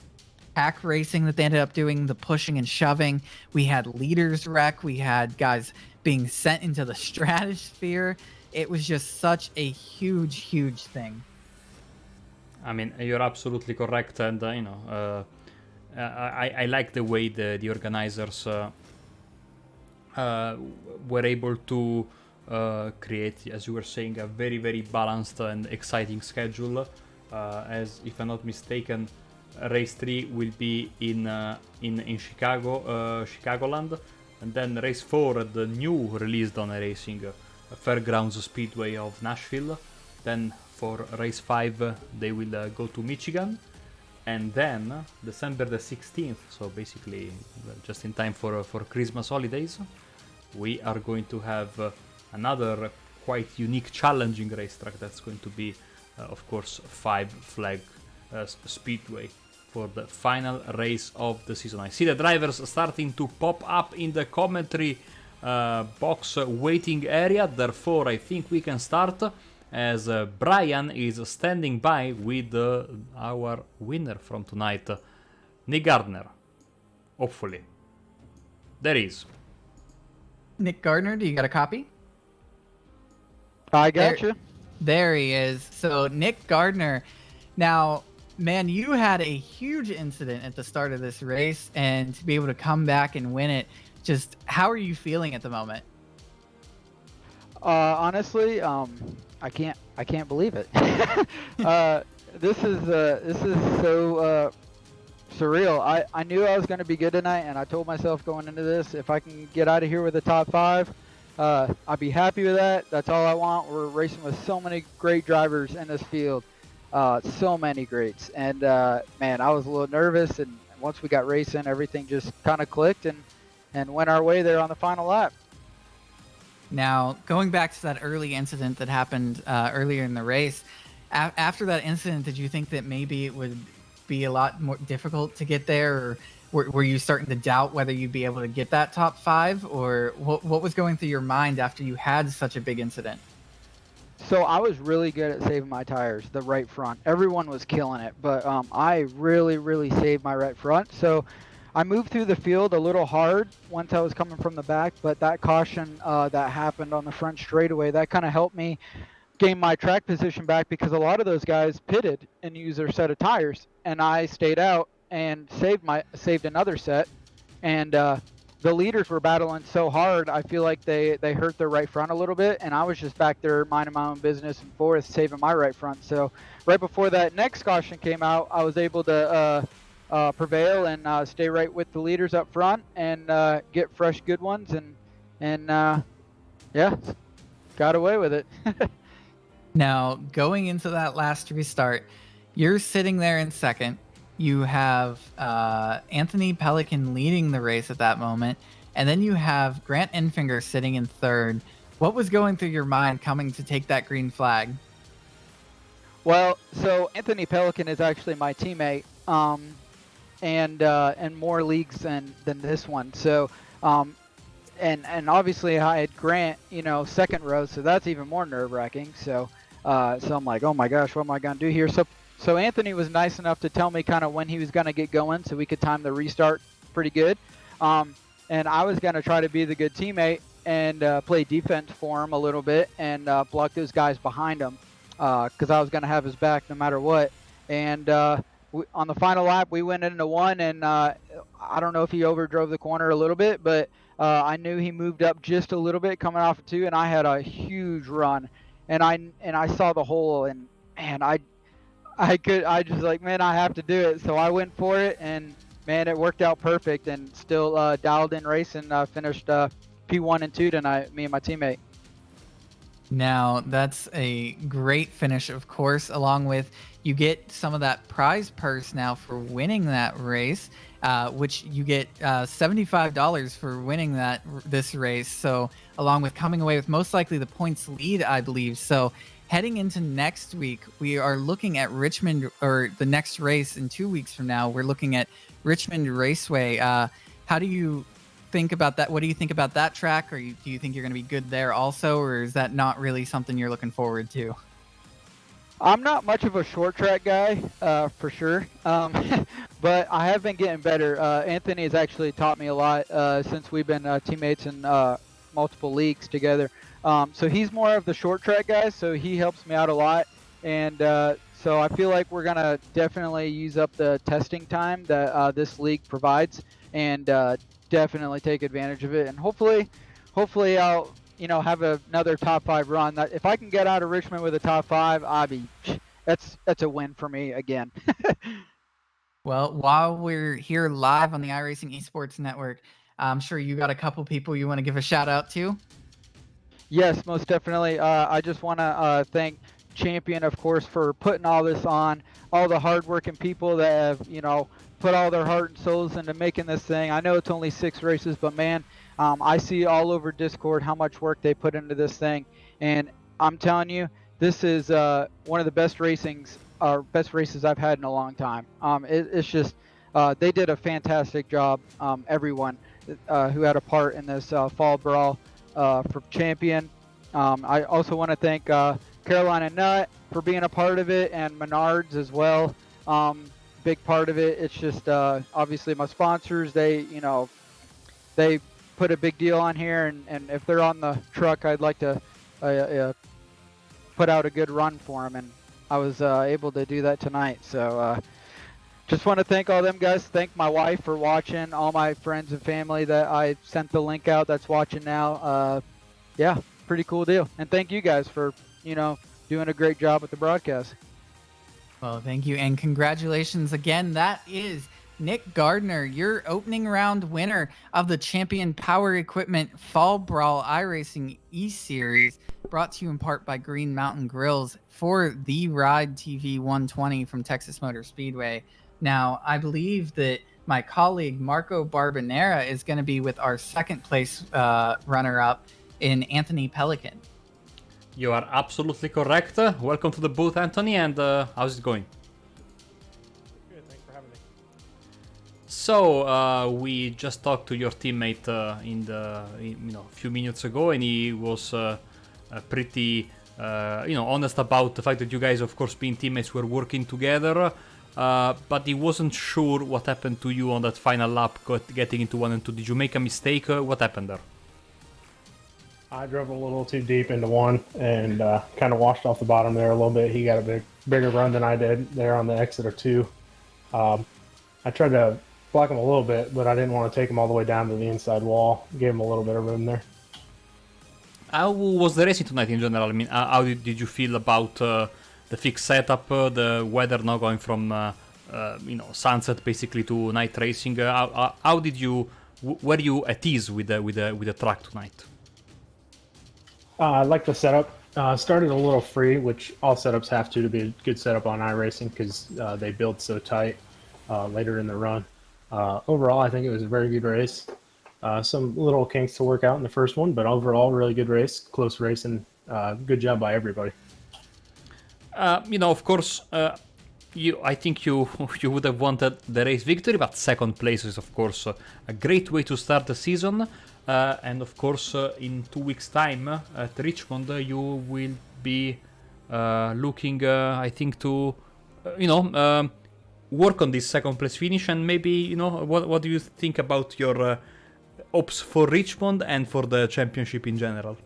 pack racing that they ended up doing, the pushing and shoving. We had leaders wreck. We had guys being sent into the stratosphere. It was just such a huge thing. I mean, you're absolutely correct, and I like the way the organizers were able to create, as you were saying, a very balanced and exciting schedule. As if I'm not mistaken, race 3 will be in Chicago, Chicagoland, and then race 4, the new released on iRacing, Fairgrounds Speedway of Nashville. Then for race 5, they will go to Michigan, and then December the 16th, so basically just in time for Christmas holidays, we are going to have another quite unique, challenging racetrack. That's going to be, of course, Five Flag Speedway for the final race of the season. I see the drivers starting to pop up in the commentary box waiting area, therefore I think we can start, as Brian is standing by with our winner from tonight, Nick Gardner. Hopefully. There is. Nick Gardner, do you got a copy? I got you. There he is. So Nick Gardner. Now, man, you had a huge incident at the start of this race, and to be able to come back and win it, just how are you feeling at the moment? Honestly, I can't believe it. This is so surreal. I knew I was going to be good tonight, and I told myself going into this, if I can get out of here with the top 5, I'd be happy with that. That's all I want. We're racing with so many great drivers in this field, so many greats. And man, I was a little nervous, and once we got racing, everything just kind of clicked and went our way there on the final lap. Now, going back to that early incident that happened earlier in the race, after that incident, did you think that maybe it would be a lot more difficult to get there, or were you starting to doubt whether you'd be able to get that top 5, or what was going through your mind after you had such a big incident? So I was really good at saving my tires, the right front. Everyone was killing it, but I really saved my right front. So I moved through the field a little hard once I was coming from the back, but that caution that happened on the front straightaway, that kind of helped me gain my track position back because a lot of those guys pitted and used their set of tires, and I stayed out and saved another set. And the leaders were battling so hard, I feel like they hurt their right front a little bit, and I was just back there minding my own business in fourth, saving my right front. So right before that next caution came out, I was able to prevail and stay right with the leaders up front and get fresh good ones, and yeah, got away with it. Now, going into that last restart, you're sitting there in second. You have Anthony Pelican leading the race at that moment, and then you have Grant Enfinger sitting in third. What was going through your mind coming to take that green flag? Well, so Anthony Pelican is actually my teammate, and more leagues than this one. So, and obviously I had Grant, second row, so that's even more nerve-wracking. So I'm like, oh my gosh, what am I gonna do here? So Anthony was nice enough to tell me kind of when he was gonna get going, so we could time the restart pretty good. And I was gonna try to be the good teammate and play defense for him a little bit and block those guys behind him, because I was gonna have his back no matter what. And on the final lap, we went into one, and I don't know if he overdrove the corner a little bit, but I knew he moved up just a little bit coming off of two, and I had a huge run, and I saw the hole, and man, I just like, man, I have to do it. So I went for it, and man, it worked out perfect, and still dialed in race and finished P1 and 2 tonight, me and my teammate. Now, that's a great finish, of course, along with you get some of that prize purse now for winning that race, which you get $75 for winning this race. So along with coming away with most likely the points lead, I believe. So heading into next week, we are looking at Richmond, or the next race in 2 weeks from now, we're looking at Richmond Raceway. How do you think about that? What do you think about that track? Or do you think you're going to be good there also? Or is that not really something you're looking forward to? I'm not much of a short track guy, for sure, but I have been getting better. Anthony has actually taught me a lot since we've been teammates in multiple leagues together. So he's more of the short track guy, so he helps me out a lot. And so I feel like we're going to definitely use up the testing time that this league provides, and definitely take advantage of it. And hopefully I'll have another top 5 run. That if I can get out of Richmond with a top 5, that's a win for me again. Well, while we're here live on the iRacing Esports Network, I'm sure you got a couple people you want to give a shout out to. Yes, most definitely. I just want to thank Champion, of course, for putting all this on, all the hardworking people that have, put all their heart and souls into making this thing. I know it's only 6 races, but man, I see all over Discord how much work they put into this thing, and I'm telling you, this is one of the best races I've had in a long time. It's just they did a fantastic job. Everyone who had a part in this fall brawl for Champion. I also want to thank Carolina Nut for being a part of it, and Menards as well. Big part of it. It's just obviously my sponsors. They put a big deal on here, and if they're on the truck, I'd like to put out a good run for them, and I was able to do that tonight. So just want to thank all them guys. Thank my wife for watching, all my friends and family that I sent the link out that's watching now. Yeah, pretty cool deal. And thank you guys for doing a great job with the broadcast. Well, thank you, and congratulations again. That is Nick Gardner, your opening round winner of the Champion Power Equipment Fall Brawl iRacing E-Series, brought to you in part by Green Mountain Grills for the RideTV 120 from Texas Motor Speedway. Now, I believe that my colleague Marco Barbanera is going to be with our second place runner-up in Anthony Pelican. You are absolutely correct. Welcome to the booth, Anthony, and how's it going? Good, thanks for having me. So we just talked to your teammate a few minutes ago, and he was pretty honest about the fact that you guys, of course, being teammates, were working together. but he wasn't sure what happened to you on that final lap, getting into 1 and 2. Did you make a mistake? What happened there? I drove a little too deep into 1 and kind of washed off the bottom there a little bit. He got a bigger run than I did there on the exit of 2. I tried to block him a little bit, but I didn't want to take him all the way down to the inside wall. Gave him a little bit of room there. How was the racing tonight in general? I mean, how did you feel about the fixed setup, the weather now going from sunset basically to night racing? How did you? Were you at ease with the track tonight? I like the setup. Started a little free, which all setups have to be a good setup on iRacing because they build so tight later in the run. Overall, I think it was a very good race. Some little kinks to work out in the first one, but overall, really good race, close race, and good job by everybody. Of course, I think you would have wanted the race victory, but second place is, of course, a great way to start the season. And of course, in 2 weeks' time at Richmond, you will be looking, I think, to work on this second place finish. And maybe, what do you think about your hopes for Richmond and for the championship in general?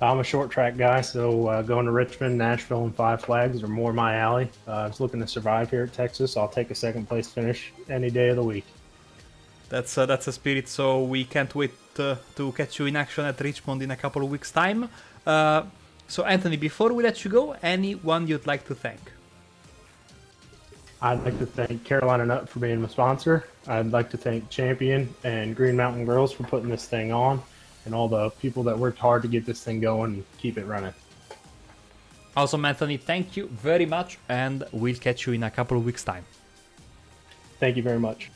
I'm a short track guy, so going to Richmond, Nashville, and Five Flags are more my alley. I was looking to survive here at Texas. I'll take a second place finish any day of the week. That's a spirit, so we can't wait to catch you in action at Richmond in a couple of weeks' time. So Anthony, before we let you go, anyone you'd like to thank? I'd like to thank Carolina Nut for being my sponsor. I'd like to thank Champion and Green Mountain Girls for putting this thing on, and all the people that worked hard to get this thing going and keep it running. Awesome, Anthony. Thank you very much, and we'll catch you in a couple of weeks' time. Thank you very much.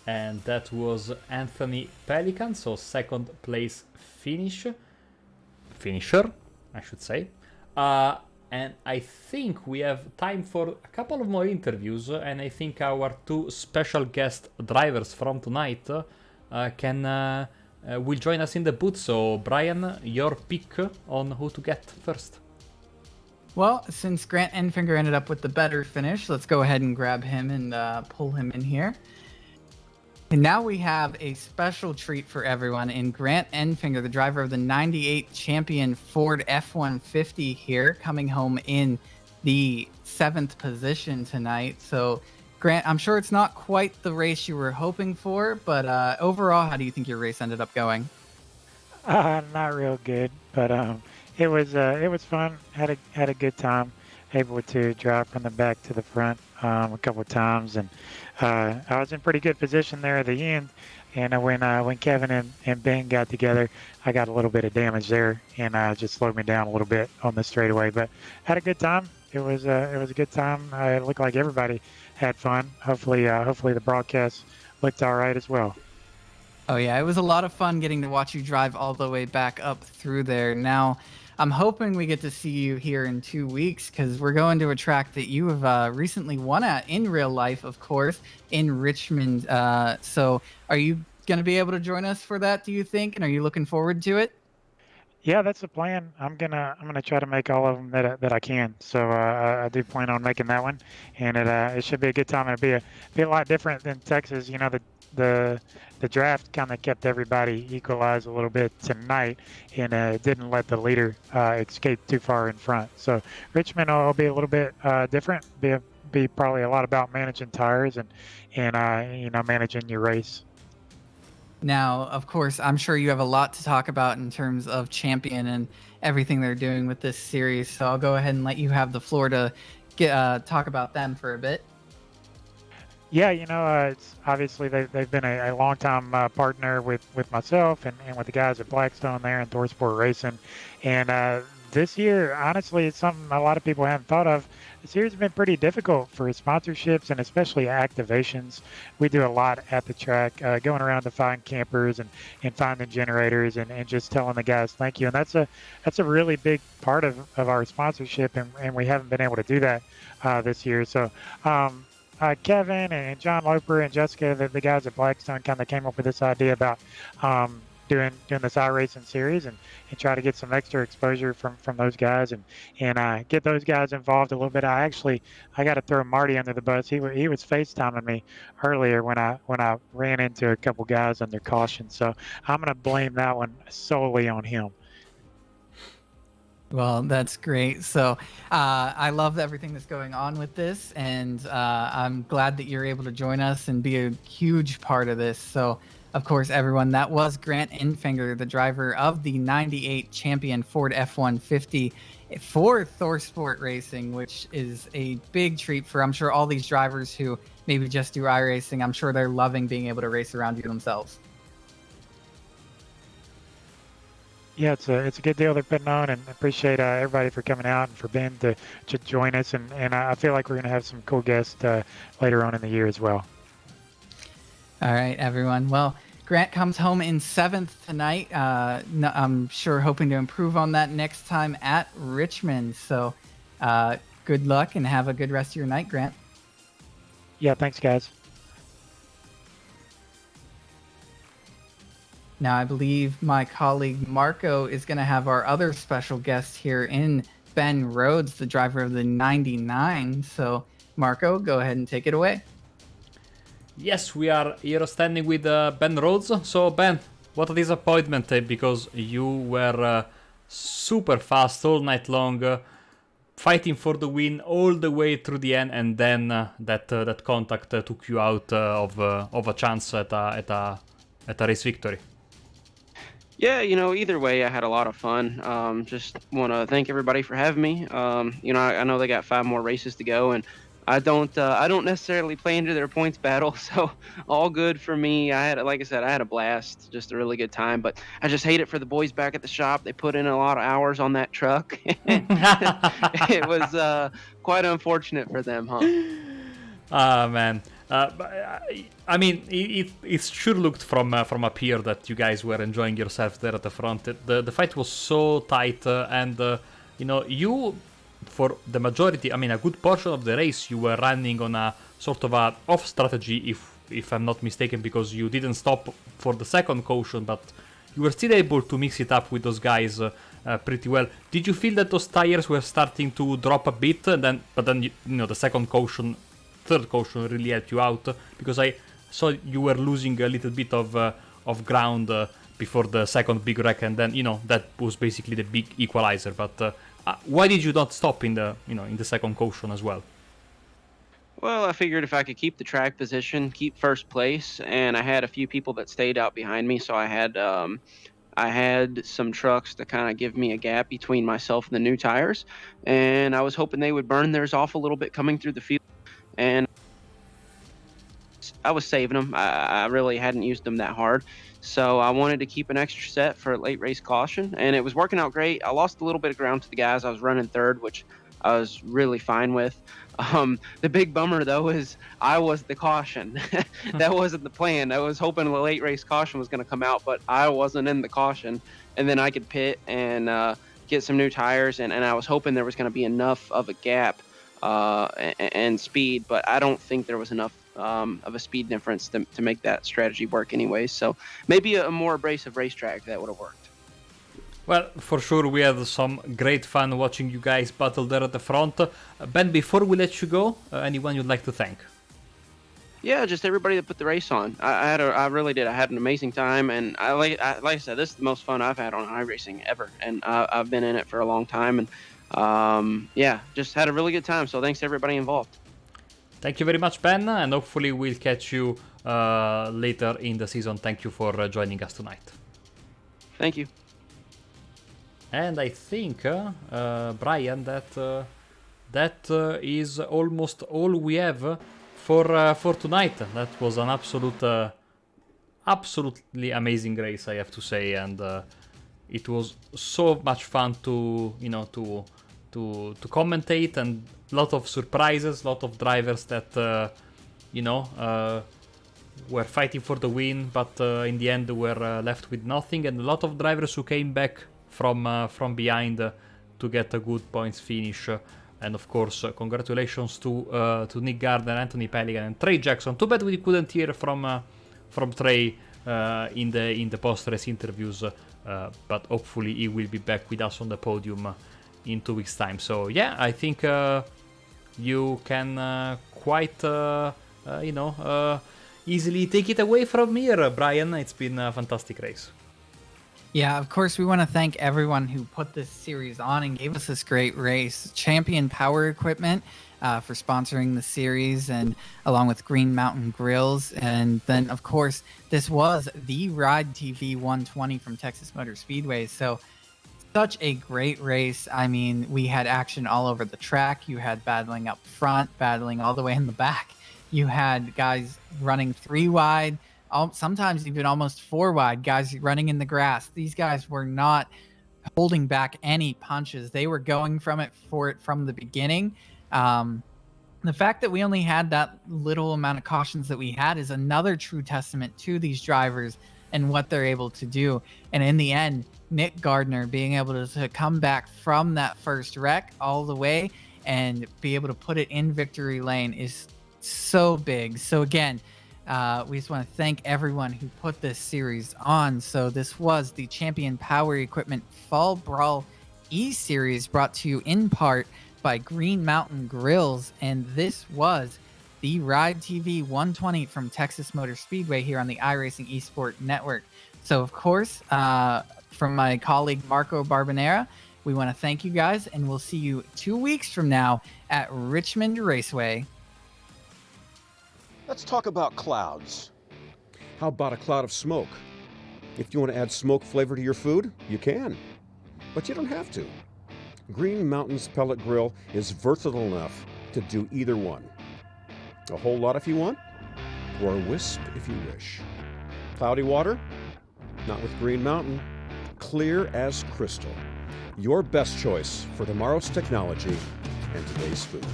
And that was Anthony Pelican, so second place finisher, I should say. And I think we have time for a couple of more interviews, and I think our 2 special guest drivers from tonight will join us in the booth. So Brian, your pick on who to get first. Well, since Grant Enfinger ended up with the better finish, let's go ahead and grab him and pull him in here. And now we have a special treat for everyone in Grant Enfinger, the driver of the 98 champion Ford F-150 here, coming home in the 7th position tonight. So, Grant, I'm sure it's not quite the race you were hoping for, but overall, how do you think your race ended up going? Not real good, but it was fun. Had a good time. Able to drive from the back to the front a couple of times, and I was in pretty good position there at the end. And when Kevin and Ben got together, I got a little bit of damage there, and just slowed me down a little bit on the straightaway. But had a good time. It was a good time. It looked like everybody had fun. Hopefully the broadcast looked all right as well. Oh yeah, it was a lot of fun getting to watch you drive all the way back up through there. Now, I'm hoping we get to see you here in 2 weeks, because we're going to a track that you have recently won at in real life, of course, in Richmond. So are you going to be able to join us for that, do you think? And are you looking forward to it? Yeah, that's the plan. I'm gonna try to make all of them that I can. So I do plan on making that one, and it should be a good time. It'll be a lot different than Texas. You know, the draft kind of kept everybody equalized a little bit tonight, and it didn't let the leader escape too far in front. So Richmond will be a little bit different. Be probably a lot about managing tires and managing your race. Now, of course, I'm sure you have a lot to talk about in terms of Champion and everything they're doing with this series. So I'll go ahead and let you have the floor to talk about them for a bit. Yeah, it's obviously they've been a long-time partner with myself and with the guys at Blackstone there and ThorSport Racing. And this year, honestly, it's something a lot of people haven't thought of. This year's been pretty difficult for sponsorships and especially activations. We do a lot at the track, going around to find campers and finding generators and just telling the guys thank you. And that's a really big part of our sponsorship, and we haven't been able to do that this year. So Kevin and John Loper and Jessica, the guys at Blackstone, kind of came up with this idea about doing this iRacing series and try to get some extra exposure from those guys and get those guys involved a little bit. I got to throw Marty under the bus. He was FaceTiming me earlier when I ran into a couple guys under caution. So I'm going to blame that one solely on him. Well, that's great. So I love everything that's going on with this, and I'm glad that you're able to join us and be a huge part of this. So, of course, everyone, that was Grant Infinger, the driver of the 98 champion Ford F-150 for ThorSport Racing, which is a big treat for, I'm sure, all these drivers who maybe just do iRacing. I'm sure they're loving being able to race around you themselves. Yeah, it's a good deal they're putting on, and appreciate everybody for coming out and for Ben to join us. And I feel like we're going to have some cool guests later on in the year as well. All right, everyone. Well, Grant comes home in 7th tonight. I'm sure hoping to improve on that next time at Richmond. So good luck and have a good rest of your night, Grant. Yeah, thanks, guys. Now, I believe my colleague Marco is going to have our other special guest here in Ben Rhodes, the driver of the 99. So, Marco, go ahead and take it away. Yes, we are here standing with Ben Rhodes. So, Ben, what a disappointment because you were super fast all night long, fighting for the win all the way through the end, and then that contact took you out of a chance at a race victory. Yeah, either way, I had a lot of fun. Just want to thank everybody for having me. I know they got 5 more races to go, and I don't necessarily play into their points battle, so all good for me. Like I said, I had a blast, just a really good time. But I just hate it for the boys back at the shop. They put in a lot of hours on that truck. It was quite unfortunate for them, huh? Ah, man. I mean, it sure looked from up here that you guys were enjoying yourself there at the front. The fight was so tight, and you, for the majority, I mean, a good portion of the race, you were running on a sort of a off strategy, if I'm not mistaken, because you didn't stop for the second caution, but you were still able to mix it up with those guys pretty well. Did you feel that those tires were starting to drop a bit, but then the second caution, third caution really helped you out? Because I saw you were losing a little bit of ground before the second big wreck, and then that was basically the big equalizer. But why did you not stop in the in the second caution as well? Well, I figured if I could keep the track position, keep first place, and I had a few people that stayed out behind me, so I had some trucks to kind of give me a gap between myself and the new tires, and I was hoping they would burn theirs off a little bit coming through the field. And I was saving them. I really hadn't used them that hard. So I wanted to keep an extra set for a late race caution, and it was working out great. I lost a little bit of ground to the guys. I was running third, which I was really fine with. The big bummer, though, is I was the caution. That wasn't the plan. I was hoping the late race caution was going to come out, but I wasn't in the caution. And then I could pit and get some new tires, and I was hoping there was going to be enough of a gap and speed, but I don't think there was enough of a speed difference to make that strategy work anyways. So maybe a more abrasive racetrack that would have worked. Well, for sure, we had some great fun watching you guys battle there at the front. Ben, before we let you go, anyone you'd like to thank? Yeah, just everybody that put the race on. I really did. I had an amazing time, and like I said, this is the most fun I've had on iRacing ever, and I've been in it for a long time, and yeah, just had a really good time. So thanks to everybody involved. Thank you very much, Ben, and hopefully we'll catch you later in the season. Thank you for joining us tonight. Thank you. And I think, Brian, that is almost all we have for tonight. That was an absolutely amazing race, I have to say, and it was so much fun to commentate, and a lot of surprises, a lot of drivers that were fighting for the win, but in the end were left with nothing, and a lot of drivers who came back from behind to get a good points finish. And of course, congratulations to Nick Gardner, Anthony Pelican, and Trey Jackson. Too bad we couldn't hear from Trey in the post-race interviews, but hopefully he will be back with us on the podium in 2 weeks' time. So yeah, I think you can quite easily take it away from here, Brian. It's been a fantastic race. Yeah, of course, we want to thank everyone who put this series on and gave us this great race. Champion Power Equipment for sponsoring the series, and along with Green Mountain Grills. And then, of course, this was the RideTV 120 from Texas Motor Speedway. So such a great race. I mean, we had action all over the track. You had battling up front, battling all the way in the back. You had guys running 3 wide, sometimes even almost 4 wide, guys running in the grass. These guys were not holding back any punches. They were going from the beginning. The fact that we only had that little amount of cautions that we had is another true testament to these drivers and what they're able to do. And in the end, Nick Gardner being able to come back from that first wreck all the way and be able to put it in victory lane is so big. So again, we just want to thank everyone who put this series on. So this was the Champion Power Equipment Fall Brawl E-Series, brought to you in part by Green Mountain Grills, and this was the RideTV 120 from Texas Motor Speedway here on the iRacing Esport Network. So of course, from my colleague Marco Barbanera, we want to thank you guys, and we'll see you 2 weeks from now at Richmond Raceway. Let's talk about clouds. How about a cloud of smoke? If you want to add smoke flavor to your food, you can, but you don't have to. Green Mountain's pellet grill is versatile enough to do either one. A whole lot if you want, or a wisp if you wish. Cloudy water? Not with Green Mountain. Clear as crystal. Your best choice for tomorrow's technology and today's food.